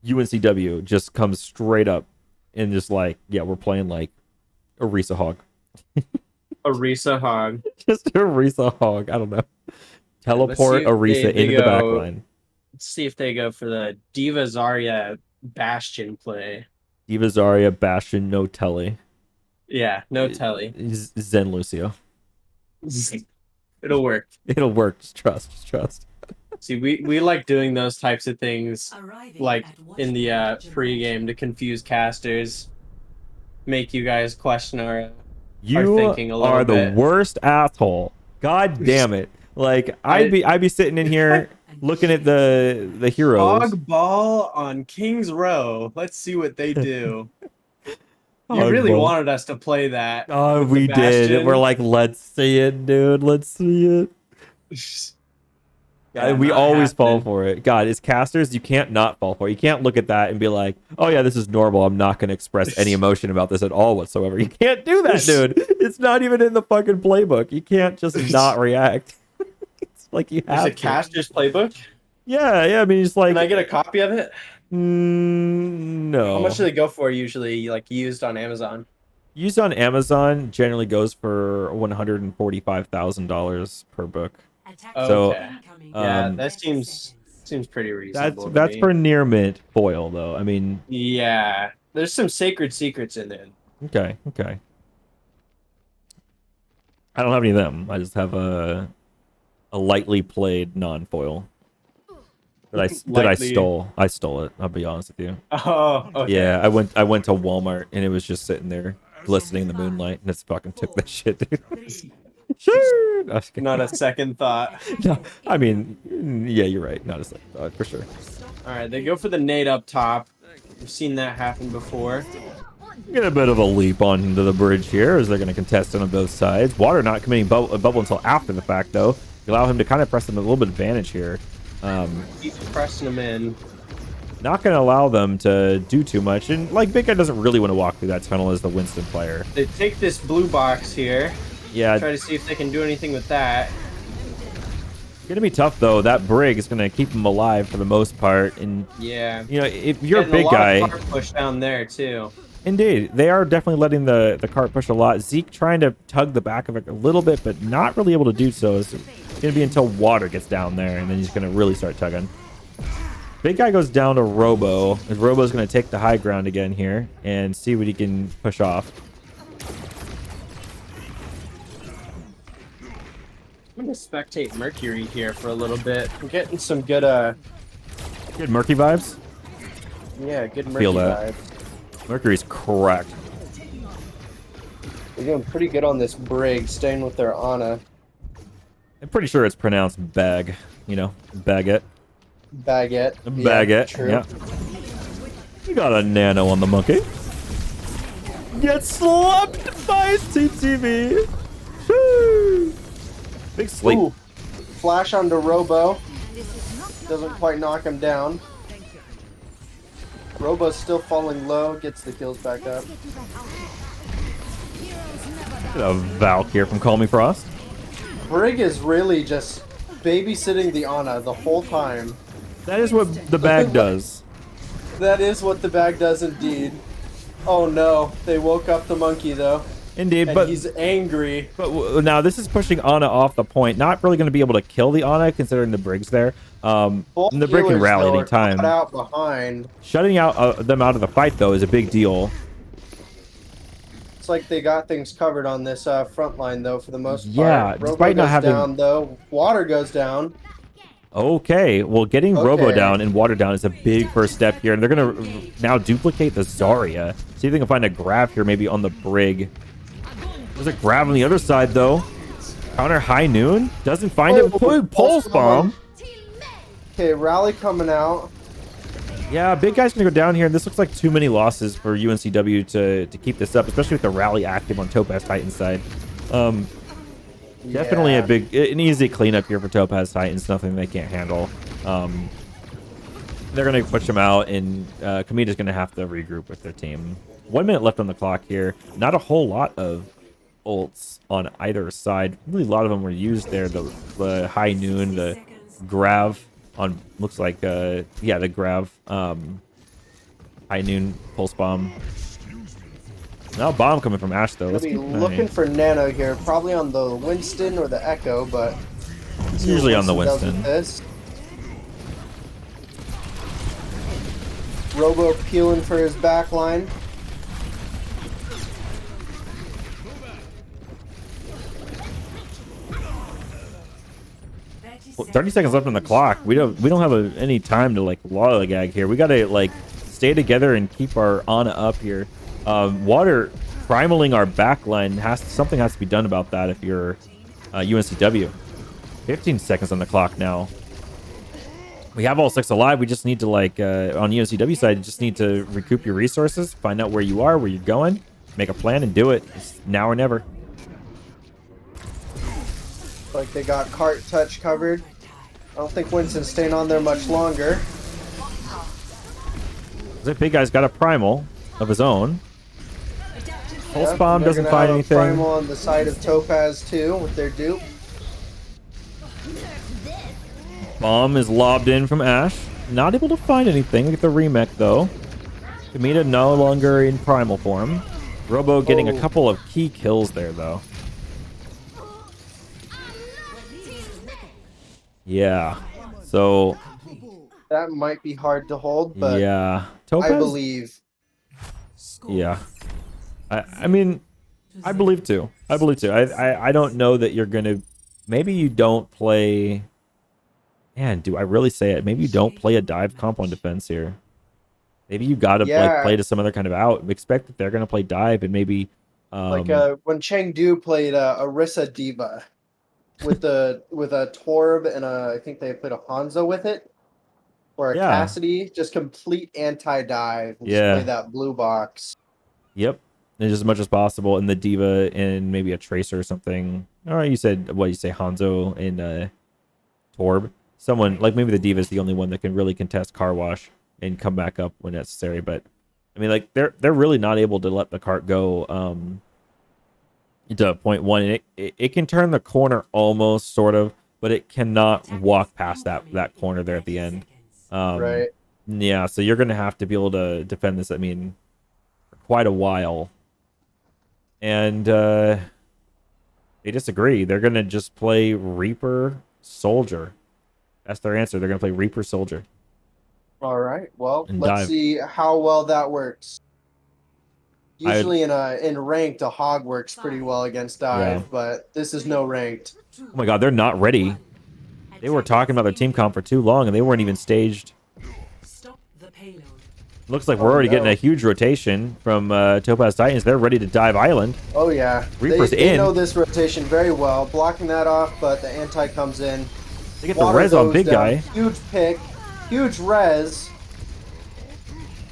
UNCW just comes straight up and just like, yeah, we're playing like Orisa Hog. Orisa Hog. Just Orisa Hog. I don't know. Teleport see if Orisa they into the back go- line. Let's see if they go for the Diva Zarya Bastion play. Diva Zarya, Bastion, no Telly. Yeah, no telly. Zen Lucio. It'll work. It'll work. Just trust. Just trust. See, we like doing those types of things Arriving like at in the watchpoint pre-game to confuse casters, make you guys question our You thinking a little are the bit. worst asshole. God damn it. Like I'd be sitting in here looking at the heroes. Hog Ball on King's Row. Let's see what they do. You Hog really Ball. wanted us to play that. Oh, with the we did. Bastion. We're like, let's see it, dude. Let's see it. Yeah, We not always fall happening. for it. God, as casters, you can't not fall for it. You can't look at that and be like, oh yeah, this is normal. I'm not going to express any emotion about this at all whatsoever. You can't do that, dude. It's not even in the fucking playbook. You can't just not react. It's like you There's have a to. caster's playbook. Yeah. I mean, it's like, Can I get a copy of it? no. How much do they go for usually, like used on Amazon? Used on Amazon generally goes for $145,000 per book. Attack So, incoming. Yeah, Um, that seems pretty reasonable. That's to me. for near mint foil, though. I mean, Yeah, there's some sacred secrets in there. okay. I don't have any of them. I just have a lightly played non-foil that I Lightly- stole. I stole it. I'll be honest with you. Oh, okay. Yeah, I went to Walmart and it was just sitting there glistening in the moonlight, and it's fucking took that shit, dude. Sure. No, I was kidding. Not a second thought. No, I mean, yeah, you're right. Not a second thought, for sure. All right, they go for the nade up top. We've seen that happen before. Get a bit of a leap onto the bridge here as they're going to contest it on both sides. Water not committing a bubble until after the fact, though. Allow him to kind of press them a little bit advantage here. Keep pressing them in. Not going to allow them to do too much. And, like, Big Guy doesn't really want to walk through that tunnel as the Winston player. They take this blue box here. Yeah, Try to see if they can do anything with that. going to be tough, though. That Brig is going to keep him alive for the most part. And, Yeah. you know, if you're a Getting big lot of guy... card push down there too. Indeed, they are definitely letting the cart push a lot. Zeke trying to tug the back of it a little bit, but not really able to do so. It's going to be until Water gets down there, and then he's going to really start tugging. Big Guy goes down to Robo, as Robo's going to take the high ground again here and see what he can push off. I'm gonna spectate Mercury here for a little bit. I'm getting some good Good Murky vibes. yeah, good Mercury Feel that. vibes. Mercury's correct. They're doing pretty good on this brig, staying with their Ana. I'm pretty sure it's pronounced bag, you know, baguette. Baguette. Baguette, true. yeah. You got a nano on the monkey. Get slapped by CTV. Woo. Big sleep. Ooh, flash onto Robo. Doesn't quite knock him down. Robo's still falling low, gets the kills back up. A Valk here from Call Me Frost. Brig is really just babysitting the Ana the whole time. That is what the bag does. That is what the bag does indeed. Oh no, they woke up the monkey though. Indeed, And but he's angry. now this is pushing Ana off the point. Not really going to be able to kill the Ana considering the Brig's there. Both And the Brig can healers, rally though, are anytime. caught out behind. Shutting out them out of the fight though is a big deal. It's like they got things covered on this front line though for the most part. Yeah, Robo despite not goes having- down though. Water goes down. Okay, well, getting Robo Okay. down and Water down is a big first step here, and they're gonna now duplicate the Zarya. See if they can find a grab here, maybe on the Brig. There's a grab on the other side though. Counter High Noon doesn't find it. Pulse bomb. Okay, rally coming out. Yeah, Big Guy's gonna go down here, and this looks like too many losses for UNCW to keep this up, especially with the rally active on Topaz Titans side. Definitely Yeah. an easy cleanup here for Topaz Titans. Nothing they can't handle. They're gonna push them out, and Kamita's gonna have to regroup with their team. 1 minute left on the clock here. Not a whole lot of ults on either side. Really, a lot of them were used there. The High Noon, the Grav. on looks like yeah, the Grav high noon pulse bomb. Now bomb coming from Ash though. Gonna Let's be keep an looking eye. for Nano here, probably on the Winston or the Echo, but see what Usually on the does with Winston. this. Robo peeling for his back line. Well, 30 seconds left on the clock. We don't have any time to like lollygag here. We gotta like stay together and keep our Ana up here. Water primaling our backline something has to be done about that if you're UNCW. 15 seconds on the clock now. We have all 6 alive. We just need to like on UNCW side, you just need to recoup your resources, find out where you are, where you're going, make a plan and do it. It's now or never. Like they got cart touch covered. I don't think Winston's staying on there much longer. That big guy's got a primal of his own. Pulse Yep, bomb they're doesn't gonna find have a anything. Primal on the side of Topaz too with their dupe. Bomb is lobbed in from Ash. Not able to find anything. We get the remake though. Kamita no longer in primal form. Robo getting a couple of key kills there though. Yeah. So That might be hard to hold, but yeah. Topaz. I believe. Yeah. I mean, I believe too. I believe too. I don't know that you're gonna. Maybe you don't play. Man, do I really say it? Maybe you don't play a dive comp on defense here. Maybe you gotta like play to some other kind of out. Expect that they're gonna play dive and maybe. Like when Chengdu played Orisa Diva with a Torb and I think they played a Hanzo with it, or a Yeah. Cassidy, just complete anti-dive. And just Yeah. play that blue box. Yep. And as much as possible, and the Diva and maybe a Tracer or something. Or you said what you say, Hanzo and Torb. Someone like maybe the Diva is the only one that can really contest car wash and come back up when necessary. But I mean, like they're really not able to let the cart go to point one. And it can turn the corner almost sort of, but it cannot walk past that corner there at the end. Right. Yeah, so you're gonna have to be able to defend this. I mean, for quite a while. And they disagree. They're gonna just play Reaper Soldier. That's their answer. They're gonna play Reaper Soldier. All right. Well, And let's dive. see how well that works. Usually in ranked, a hog works pretty well against dive, Yeah. but this is no ranked. Oh my god, they're not ready. They were talking about their team comp for too long, and they weren't even staged. Stop the payload. Looks like we're already getting a huge rotation from Topaz Titans. They're ready to dive Island. Oh yeah, Reaper's they in. know this rotation very well. Blocking that off, but the anti comes in. They get the Water res on goes big down. guy. Huge pick, huge res.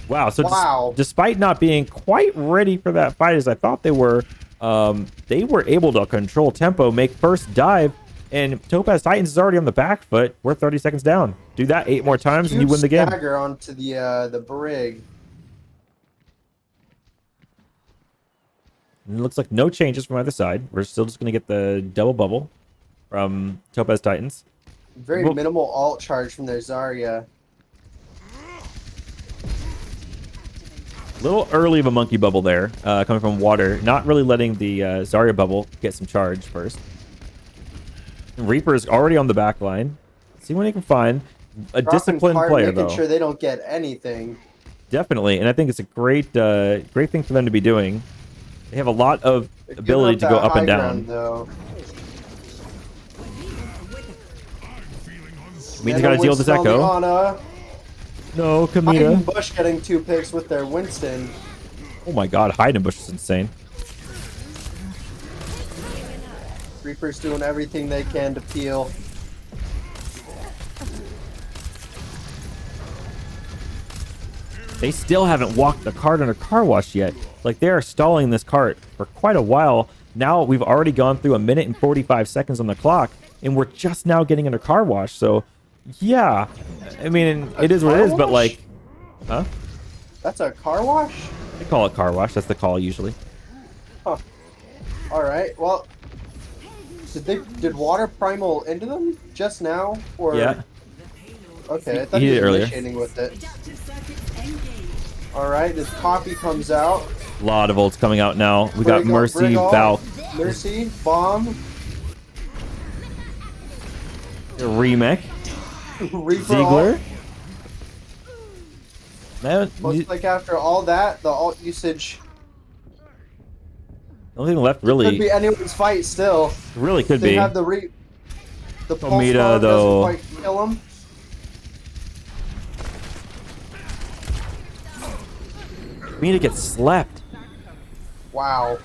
Wow. So Wow. despite not being quite ready for that fight as I thought they were able to control tempo, make first dive, and Topaz Titans is already on the back foot. We're 30 seconds down. Do that 8 more times and you win the game. Stagger onto the brig. And it looks like no changes from either side. We're still just going to get the double bubble from Topaz Titans. Very Well- minimal alt charge from their Zarya. A little early of a monkey bubble there, coming from water. Not really letting the Zarya bubble get some charge first. Reaper's already on the back line. See what he can find. A Dropping disciplined cart, player, making though. sure they don't get anything. Definitely, and I think it's a great thing for them to be doing. They have a lot of They're ability to giving go that up and high down. ground, though. Means they gotta deal with this Winston on echo. the Ana. No, Hiding Kamita. Bush getting 2 picks with their Winston. Oh my god, hiding bush is insane. Reaper's doing everything they can to peel. They still haven't walked the cart under car wash yet. Like, they are stalling this cart for quite a while. Now we've already gone through 1 minute and 45 seconds on the clock, and we're just now getting under car wash. So, yeah. I mean, it is what it is, but like... Huh? That's a car wash? They call it car wash. That's the call usually. Huh. Alright, well... Did water primal into them just now? Or Yeah. Okay, I thought He he did was earlier. initiating with it. Adaptive circuits engaged. All right, this Poppy comes out. A lot of ults coming out now. We got Mercy, Briggle, Valk, Mercy, bomb, Remake, Reaper. Ziegler. Man, Looks like after all that, the alt usage nothing left could really. be anyone's fight still. Really could They be. have the pulse Tomita, bomb doesn't though. quite kill him. Tomita gets slapped. Wow.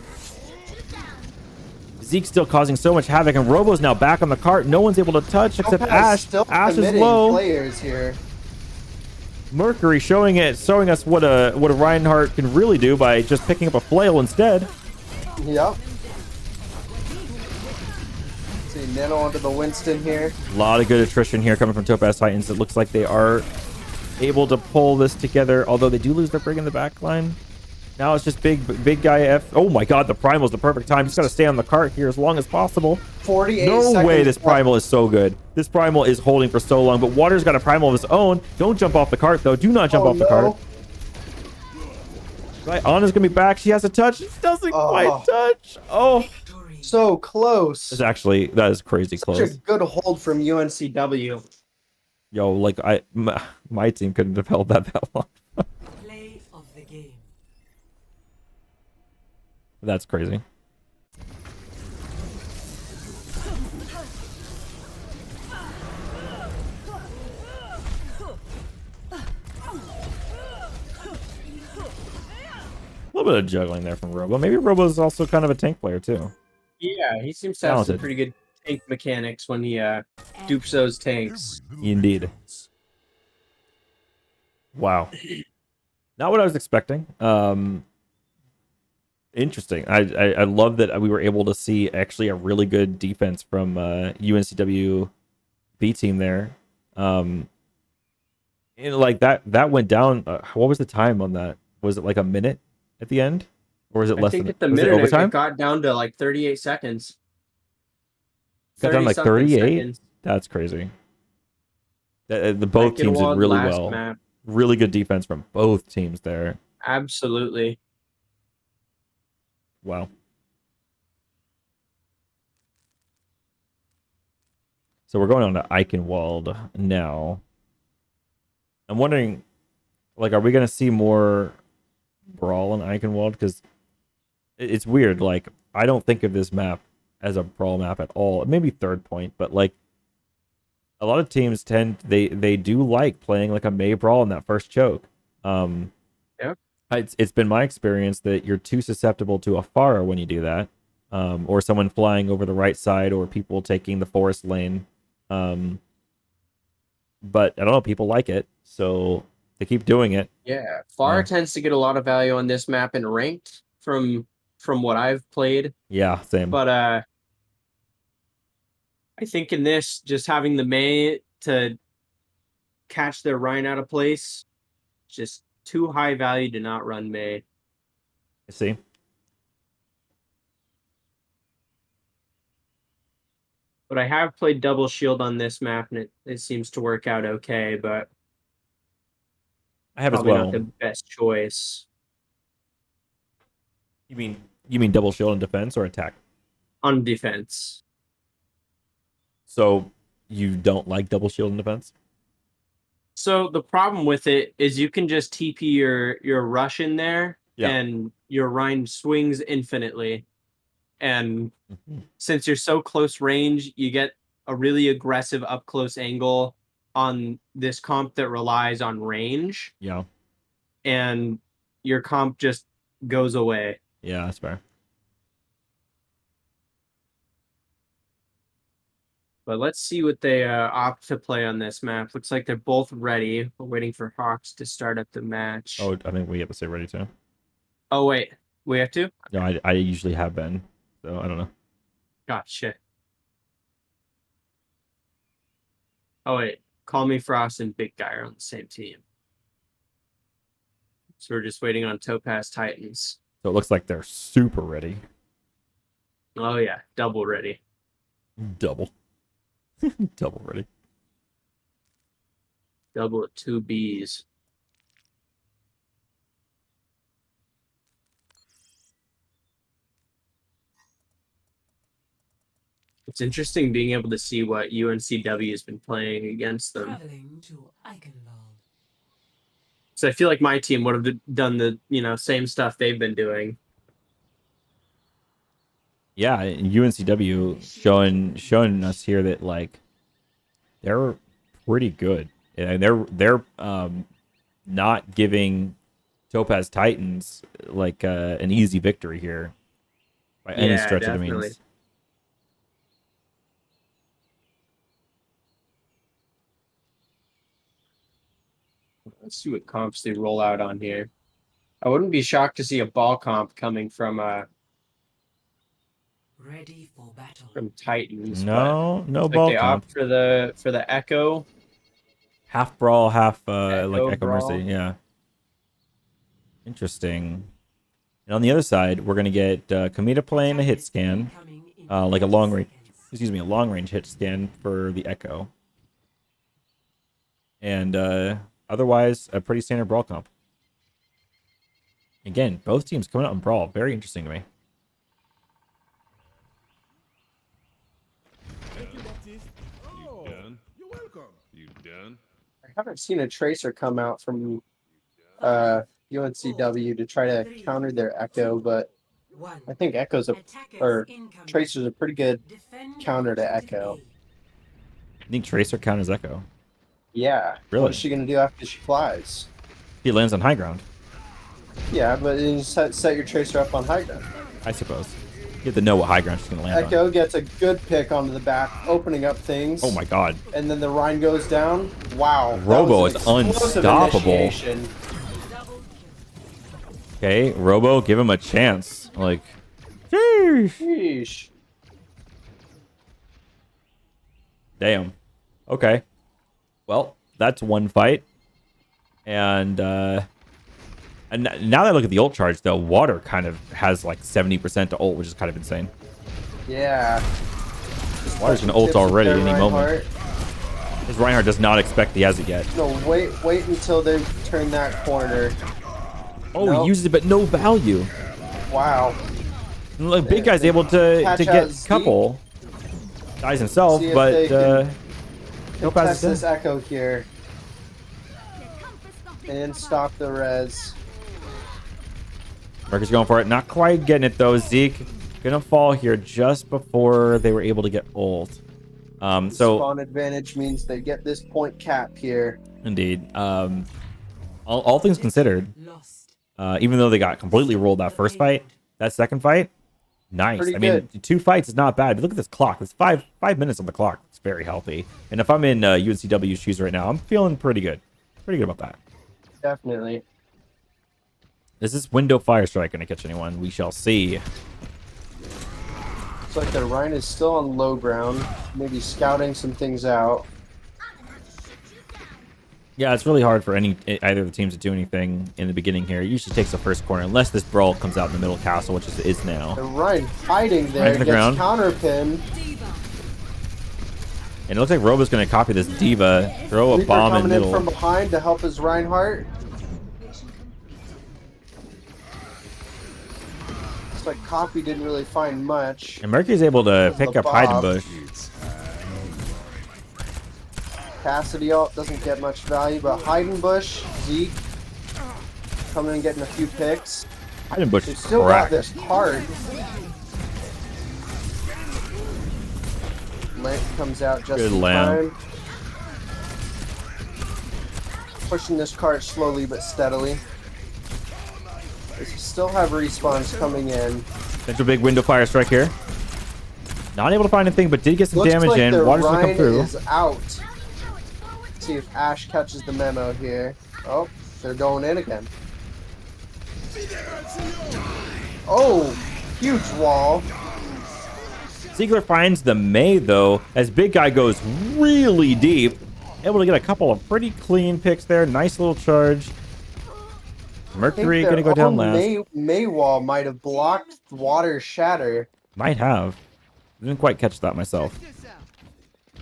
Zeke's still causing so much havoc, and Robo's now back on the cart. No one's able to touch except Topaz Ash. still Ash is committing low. players here. Mercury showing us what a Reinhardt can really do by just picking up a flail instead. Yep. See Nano onto the Winston here. A lot of good attrition here coming from Topaz Titans. It looks like they are able to pull this together, although they do lose their Brig in the back line. Now it's just big guy F. Oh my god, the Primal's the perfect time. Just got to stay on the cart here as long as possible. 48 No seconds way this left. Primal is so good. This Primal is holding for so long, but Water's got a Primal of his own. Don't jump off the cart, though. Do not jump Oh, off the no. cart. Right, Anna's going to be back. She has a touch. It doesn't quite touch. Oh. Victory. So close. That is crazy Such close. a good hold from UNCW. Yo, like, my team couldn't have held that long. Play of the game. That's crazy. A little bit of juggling there from Robo. Maybe Robo's also kind of a tank player too. Yeah, he seems to have some Talented. pretty good tank mechanics when he dupes those tanks. Indeed. Wow. Not what I was expecting. Interesting. I love that we were able to see actually a really good defense from UNCW B team there. And like that went down. What was the time on that? Was it like a minute at the end, or was it I less think than? at the Was it minute it overtime? got down to like 38 seconds. Got down to like 30-something 38. seconds. That's crazy. The both teams did Eichenwald really last well. map. Really good defense from both teams there. Absolutely. Wow. So we're going on to Eichenwald now. I'm wondering, like, are we going to see more brawl in Eichenwald? Because it's weird. Like, I don't think of this map as a brawl map at all. Maybe third point, but like, a lot of teams they do like playing like a May brawl in that first choke. Yep. It's been my experience that you're too susceptible to a Pharah when you do that, or someone flying over the right side, or people taking the forest lane. But I don't know, people like it, so they keep doing it. Yeah, Pharah tends to get a lot of value on this map in ranked from what I've played. Yeah, same. But I think in this, just having the May to catch their Rhine out of place, just too high value to not run May. I see. But I have played double shield on this map, and it seems to work out okay, but I have as probably well. not the best choice. You mean double shield in defense or attack? On defense. So you don't like double shield in defense? So the problem with it is you can just TP your rush in there, Yeah. and your Rhine swings infinitely. And since you're so close range, you get a really aggressive up close angle on this comp that relies on range, Yeah. and your comp just goes away. Yeah, that's fair. But let's see what they opt to play on this map. Looks like they're both ready. We're waiting for Hawks to start up the match. Oh, I think we have to say ready too. Oh wait, we have to? No, I usually have been, so I don't know. Gotcha. Oh wait, Call Me Frost and Big Guy are on the same team. So we're just waiting on Topaz Titans. So it looks like they're super ready. Oh yeah, double ready. Double. Double ready. Double at 2Bs. It's interesting being able to see what UNCW has been playing against them. Traveling to Eichenwald. So I feel like my team would have done the same stuff they've been doing. Yeah, UNCW showing us here that like they're pretty good, and they're not giving Topaz Titans like an easy victory here by any Yeah, stretch of the definitely. means. Let's see what comps they roll out on here. I wouldn't be shocked to see a ball comp coming from Ready for battle. Titans. No but ball they comp. opt for the Echo. Half brawl, half like Echo Echo Mercy. brawl. Yeah. Interesting. And on the other side, we're gonna get Kamita playing a hit scan, Incoming in like a 30 long range. seconds. Excuse me, a long range hit scan for the Echo. And otherwise, a pretty standard brawl comp. Again, both teams coming out in brawl. Very interesting to me. Thank you, Baptiste. Oh, you're welcome. You done? I haven't seen a tracer come out from UNCW to try to counter their Echo, but One. I think Echo's Attackers or incoming. Tracer's a pretty good Defend counter to objective Echo. I think Tracer counters Echo. Yeah. Really? What is she gonna do after she flies? He lands on high ground, Yeah, but then you set your Tracer up on high ground. I suppose. You have to know what high ground she's gonna land on. Echo gets a good pick onto the back, opping up things. Oh my god. And then the Rhine goes down. Wow. that Robo was is an explosive unstoppable. initiation. Okay, Robo, give him a chance. Like, sheesh. Sheesh. Damn. Okay. Well, that's one fight. And now that I look at the ult charge, though, Water kind of has like 70% to ult, which is kind of insane. Yeah. Water's gonna ult Tips already with any their moment. Reinhardt. His Reinhardt does not expect he has it yet. No, wait until they turn that corner. Oh, Nope. he uses it, but no value. Wow. And the big guy's able to Catch out get Zeke. couple. Dies himself, See if but they can Topaz Test is this dead. Echo here. And stop the res. Mercury's going for it. Not quite getting it, though. Zeke gonna fall here just before they were able to get ult. So Spawn advantage means they get this point cap here. indeed, all things considered, Lost. even though they got completely rolled that first fight, that second fight, nice. Pretty I mean, good. 2 fights is not bad. But look at this clock. It's five minutes on the clock. It's very healthy. And if I'm in UNCW's shoes right now, I'm feeling pretty good. Pretty good about that. Definitely. Is this window fire strike going to catch anyone? We shall see. Looks like the Rhine is still on low ground. Maybe scouting some things out. Yeah, it's really hard for either of the teams to do anything in the beginning here. It usually takes the first corner, unless this brawl comes out in the middle castle, which is now. The Rhine hiding there Rhine's on the gets ground. counter pinned. And it looks like Robo's going to copy this Diva, throw a Reaper bomb in coming in middle. from behind to help his Reinhardt. Looks like Copy didn't really find much. And Mercury's able to pick The up Hide and Bob. Bush. Cassidy ult doesn't get much value, but Heidenbush, Zeke, coming and getting a few picks. Hide and Bush They is still got cracked. this card. Lamp comes out just Good in lamp. time. Pushing this cart slowly but steadily. They still have respawns coming in. Potential big window fire strike here. Not able to find anything, but did get some Looks damage like in. the Water's going to come Rhine through. is out. See if Ash catches the memo here. Oh, they're going in again. Oh, huge wall. Ziegler finds the May, though, as Big Guy goes really deep. Able to get a couple of pretty clean picks there. Nice little charge. Mercury going to go down last. May wall might have blocked Water Shatter. Might have. Didn't quite catch that myself.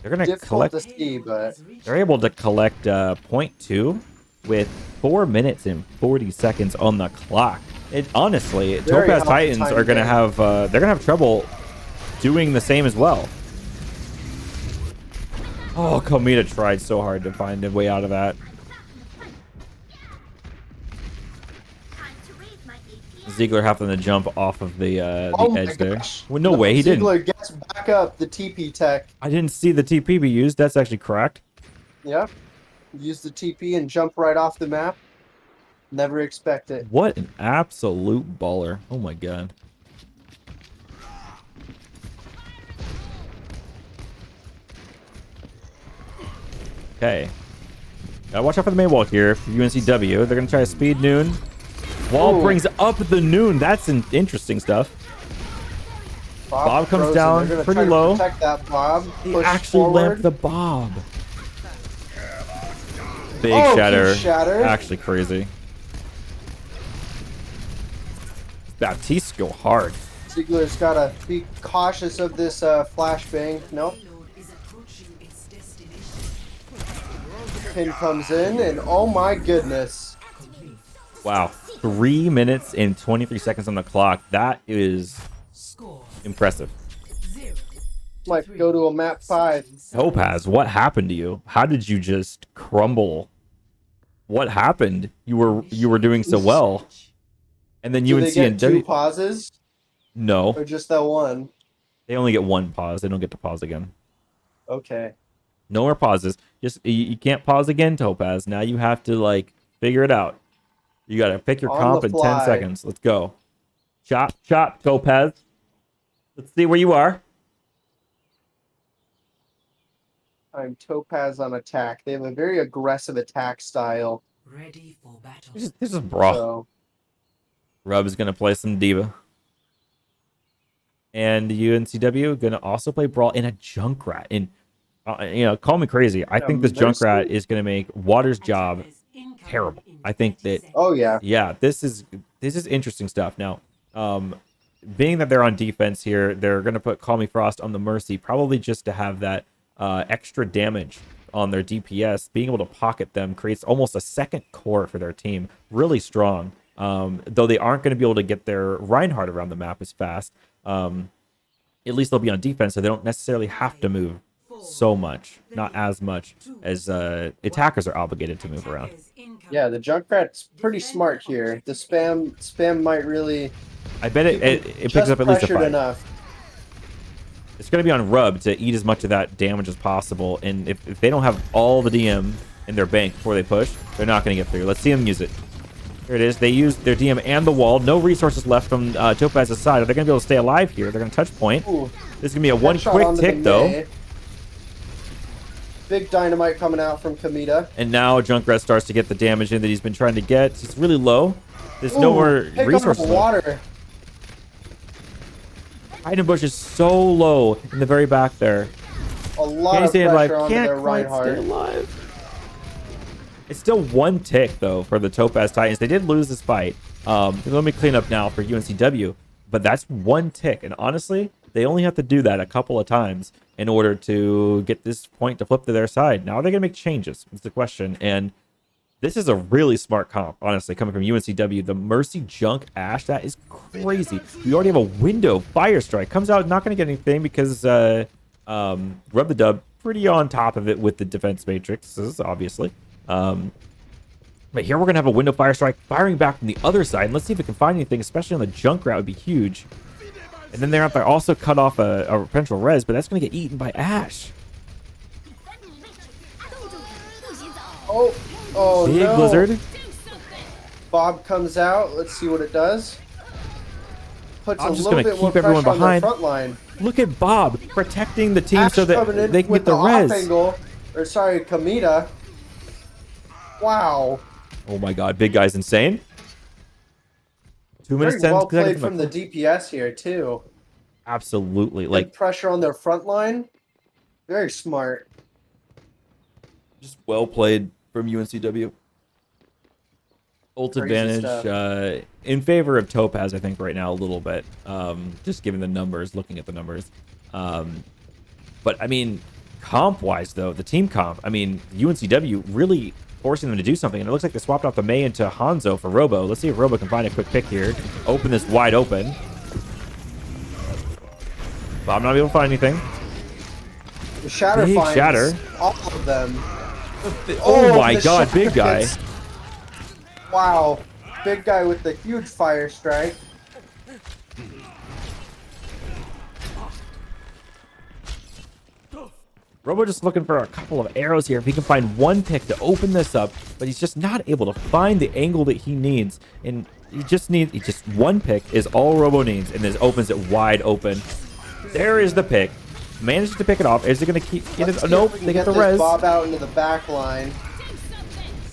They're gonna Difficult collect. to see, but They're able to collect point 2 with 4 minutes and 40 seconds on the clock. It honestly, Very Topaz healthy Titans time are gonna game. have they're gonna have trouble doing the same as well. Oh, Komita tried so hard to find a way out of that. Ziegler having to jump off of the oh my edge there. gosh. Well, no way, he Ziegler didn't. gets back up the TP tech. I didn't see the TP be used. That's actually correct. Yep. Use the TP and jump right off the map. Never expect it. What an absolute baller. Oh my god. Okay. Gotta watch out for the main wall here for UNCW. They're gonna try to speed noon. Wall Ooh. brings up the noon. That's interesting stuff. Bob comes frozen. down They're gonna pretty try to low. Protect that Bob. He Push actually forward. lamped the Bob. Big Oh, shatter. huge shatter. Actually crazy. Baptiste go hard. Ziegler's gotta be cautious of this flashbang. Nope. Payload is approaching its destination. Pin comes in, and oh my goodness. Wow. 3 minutes and 23 seconds on the clock. That is Score impressive. 0. Might go to a map 5. Topaz, what happened to you? How did you just crumble? What happened? You were doing so well. And then Do they UNC get and 2 W. pauses? No. Or just that one? They only get 1 pause. They don't get to pause again. Okay. No more pauses. Just you can't pause again, Topaz. Now you have to like figure it out. You gotta pick your On comp the in 10 fly. seconds. Let's go. Chop, chop, Topaz. Let's see where you are. I'm Topaz on attack. They have a very aggressive attack style. Ready for battle. This is brawl. So Rub is gonna play some Diva. And UNCW gonna also play Brawl in a Junkrat. And call me crazy. I think this Mercy? Junkrat is gonna make Water's job terrible. I think that oh yeah. yeah, this is interesting stuff. Now, being that they're on defense here, they're gonna put Call Me Frost on the Mercy, probably just to have that extra damage on their DPS. Being able to pocket them creates almost a second core for their team. Really strong. Though they aren't going to be able to get their Reinhardt around the map as fast. At least they'll be on defense, so they don't necessarily have to move so much. Not as much as attackers are obligated to move around. Yeah, the Junkrat's pretty smart here. The spam might really I bet it picks just up at least a pressured 5. enough. It's going to be on Rub to eat as much of that damage as possible. And if they don't have all the DM in their bank before they push, they're not going to get through. Let's see them use it. Here it is. They used their DM and the wall. No resources left from Topaz's side. Are they going to be able to stay alive here? They're going to touch point. Ooh, This is going to be a one headshot quick onto tick, the though. May. Big dynamite coming out from Kamita. And now Junkrat starts to get the damage in that he's been trying to get. It's really low. There's Ooh, no more pick up resources the left. water. Titan Bush is so low in the very back there. A lot Can't of stay pressure alive. onto Can't their quite stay Reinhardt. alive. It's still 1 tick, though, for the Topaz Titans. They did lose this fight. Let me clean up now for UNCW. But that's 1 tick. And honestly, they only have to do that a couple of times in order to get this point to flip to their side. Now they're going to make changes. That's the question. And this is a really smart comp, honestly, coming from UNCW. The Mercy Junk Ash, that is crazy. We already have a window. Fire Strike comes out, not going to get anything because Rub the Dub pretty on top of it with the defense matrices, obviously. But here we're going to have a window Fire Strike firing back from the other side. And let's see if it can find anything, especially on the Junkrat would be huge. And then they're going to also cut off a potential res, but that's going to get eaten by Ash. Oh Big no. Blizzard. Bob comes out. Let's see what it does. Puts I'm a just little gonna bit more keep everyone pressure on their behind. front line. Look at Bob protecting the team Ash so that coming in they can with get the res. off angle. Or sorry, Kamita. Wow. Oh my god, big guy's insane. 2 minutes, Very 10 well seconds. played from the DPS here too. Absolutely. Good Like, pressure on their front line. Very smart. just well played from UNCW. Ult Crazy advantage in favor of Topaz, I think, right now a little bit. Just given the numbers, looking at the numbers. But I mean, comp-wise, though, the team comp, I mean, UNCW really forcing them to do something. And it looks like they swapped out the Mei into Hanzo for Robo. Let's see if Robo can find a quick pick here. Open this wide open. Bob not able to find anything. The Shatter Big finds Shatter. all of them. Oh my the god, Shatter big guy. gets- Wow. Big guy with the huge fire strike. Robo just looking for a couple of arrows here. If he can find one pick to open this up, but he's just not able to find the angle that he needs. And he just one pick is all Robo needs, and this opens it wide open. There is the pick. Manages to pick it off. Is it going to keep? Let's see Nope. if we can They get the this res. Bob out into the back line.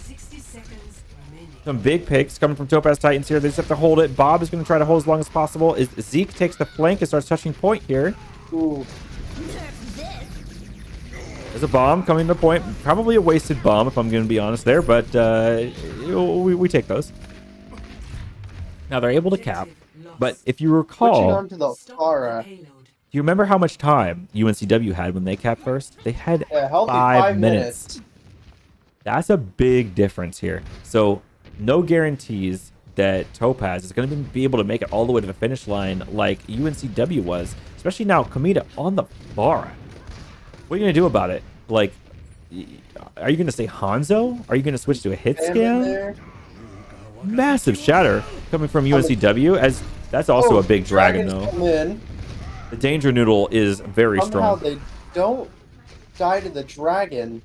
60 seconds remaining. Some big picks coming from Topaz Titans here. They just have to hold it. Bob is going to try to hold as long as possible. Zeke takes the flank and starts touching point here. Ooh. There's a bomb coming to point. Probably a wasted bomb, if I'm going to be honest there, but we take those. Now they're able to cap, but if you Switching recall, on to the Stop Farah. the payload. do you remember how much time UNCW had when they capped first? They had A healthy 5 minutes. That's a big difference here. So no guarantees that Topaz is going to be able to make it all the way to the finish line like UNCW was, especially now Kamita on the bar. What are you going to do about it? Like, are you going to say Hanzo? Are you going to switch to a hit scan? There. Massive shatter coming from UNCW, as that's also Oh, a big dragon dragons though. come in. The danger noodle is very Somehow strong. they don't die to the dragon.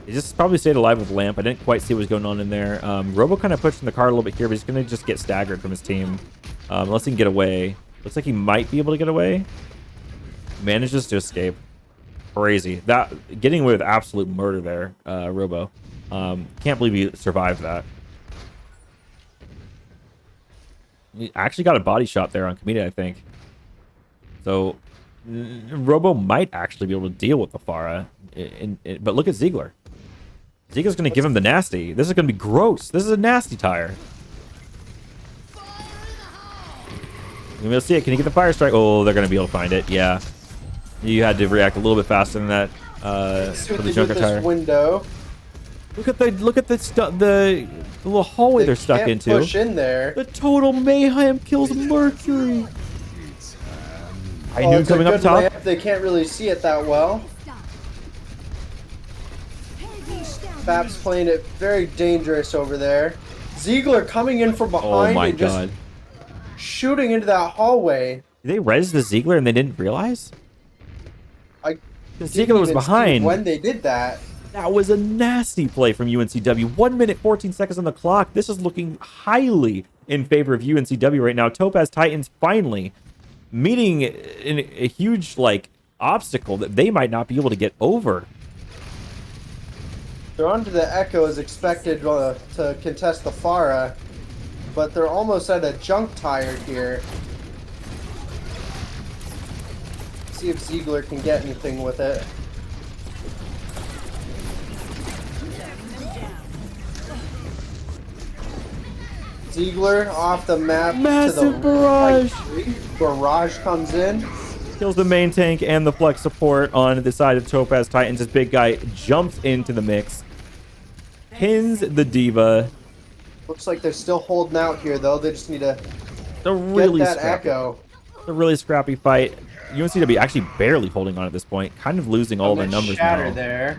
He just probably stayed alive with Lamp. I didn't quite see what was going on in there. Robo kind of pushing the card a little bit here, but he's going to just get staggered from his team. Unless he can get away. Looks like he might be able to get away. Manages to escape. Crazy. That getting away with absolute murder there, Robo. Can't believe he survived that. He actually got a body shot there on Kamita, I think. So Robo might actually be able to deal with the Farah. But look at Ziegler. Ziegler's going to give him the nasty. This is going to be gross. This is a nasty tire. You're going to see it. Can you get the fire strike? Oh, they're going to be able to find it. Yeah. You had to react a little bit faster than that for the Junker tire. Window. Look at the little hallway they're stuck Can't into. Push in there. The total mayhem kills Mercury. I knew it's a coming up good top. lamp. They can't really see it that well. Fap's playing it very dangerous over there. Ziegler coming in from Oh behind my and just god. shooting into that hallway. Did they res the Ziegler and they didn't realize? I The Ziegler was didn't even see behind. when they did that. That was a nasty play from UNCW. 1 minute, 14 seconds on the clock. This is looking highly in favor of UNCW right now. Topaz Titans finally meeting in a huge, like, obstacle that they might not be able to get over. They're onto the Echo as expected to contest the Farah, but they're almost at a junk tire here. See if Ziegler can get anything with it. Ziegler off the map. Massive to the barrage. Right. Barrage comes in. Kills the main tank and the flex support on the side of Topaz Titans. This big guy jumps into the mix. Pins the Diva. Looks like they're still holding out here, though. They just need to The really get that scrappy. Echo. A really scrappy fight. UNCW actually barely holding on at this point. Kind of losing all their numbers Shatter now. there.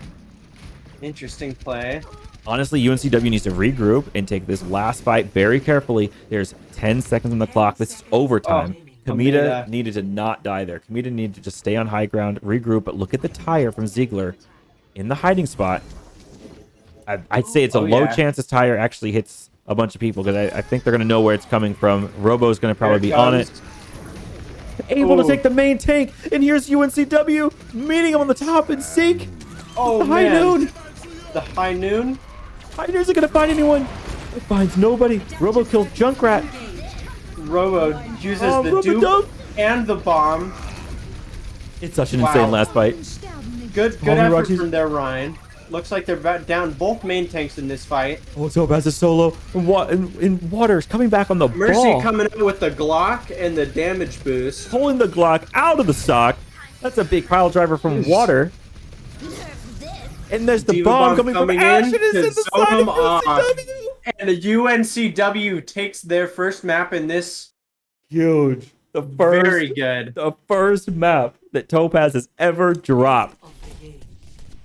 Interesting play. Honestly, UNCW needs to regroup and take this last fight very carefully. There's 10 seconds on the clock. This is overtime. Kamita Kamita. needed to not die there. Kamita needed to just stay on high ground, regroup. But look at the tire from Ziegler in the hiding spot. I'd say it's a low chance this tire actually hits a bunch of people because I think they're going to know where it's coming from. Robo's going to probably be on it. Able to Ooh. take the main tank. And here's UNCW meeting him on the top and Zeke. Oh, The high man. noon. The high noon? Pioneers are going to find anyone. It finds nobody. Robo kills Junkrat. Robo uses Oh, the Robo dupe dub. and the bomb. It's such an Wow. insane last fight. Good Oh, effort Rockies. from there, Ryan. Looks like they're down both main tanks in this fight. Oh, Topaz is solo. In Waters coming back on the Mercy ball. coming out with the Glock and the damage boost. Pulling the Glock out of the stock. That's a big pile driver from water. And there's the Diva bomb coming from Ash. It is to in the zone side them of off. UNCW. And the UNCW takes their first map in this. Huge. Very good. The first map that Topaz has ever dropped. Of the game.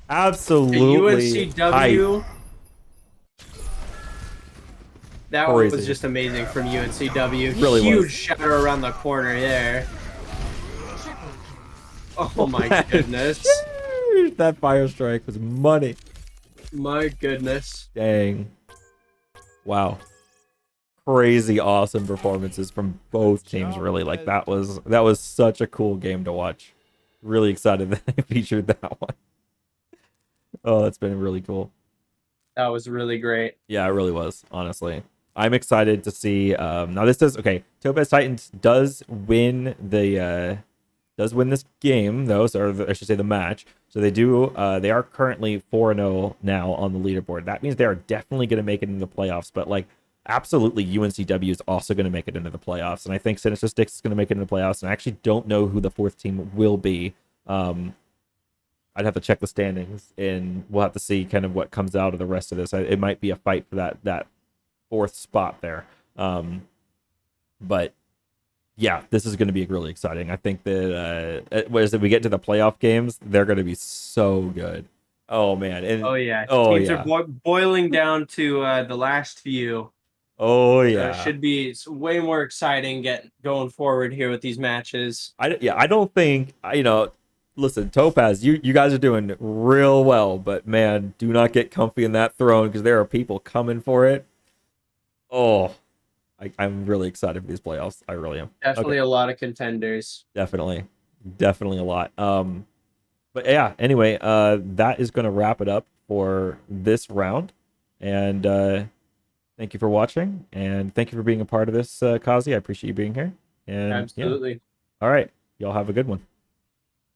The Absolutely. UNCW. That one was Crazy. just amazing from UNCW. Really Huge was. shadow around the corner there. Triple kill. Oh my goodness. Huge. That fire strike was money. My goodness. Dang. Wow. Crazy awesome performances from both teams, really. Like that was such a cool game to watch. Really excited that I featured that one. Oh, that's been really cool. That was really great. Yeah, it really was, honestly. I'm excited to see now this does okay, Topaz Titans does win this game though, I should say the match. So they are currently 4-0 now on the leaderboard. That means they are definitely going to make it into the playoffs, but like absolutely UNCW is also going to make it into the playoffs, and I think Sinister Sticks is going to make it into the playoffs, and I actually don't know who the fourth team will be. I'd have to check the standings, and we'll have to see kind of what comes out of the rest of this. It might be a fight for that fourth spot there. But yeah, this is going to be really exciting. I think that as we get to the playoff games, they're going to be so good. Oh man! And Oh yeah. oh Teams yeah, are boiling down to the last few. oh yeah. Should be way more exciting going forward here with these matches. I don't think listen, Topaz, you guys are doing real well, but man, do not get comfy in that throne because there are people coming for it. Oh, I'm really excited for these playoffs. I really am. Definitely a lot of contenders. Definitely a lot. But yeah, anyway, that is going to wrap it up for this round. And thank you for watching, and thank you for being a part of this, Kazi. I appreciate you being here. And yeah. Absolutely. All right, y'all have a good one.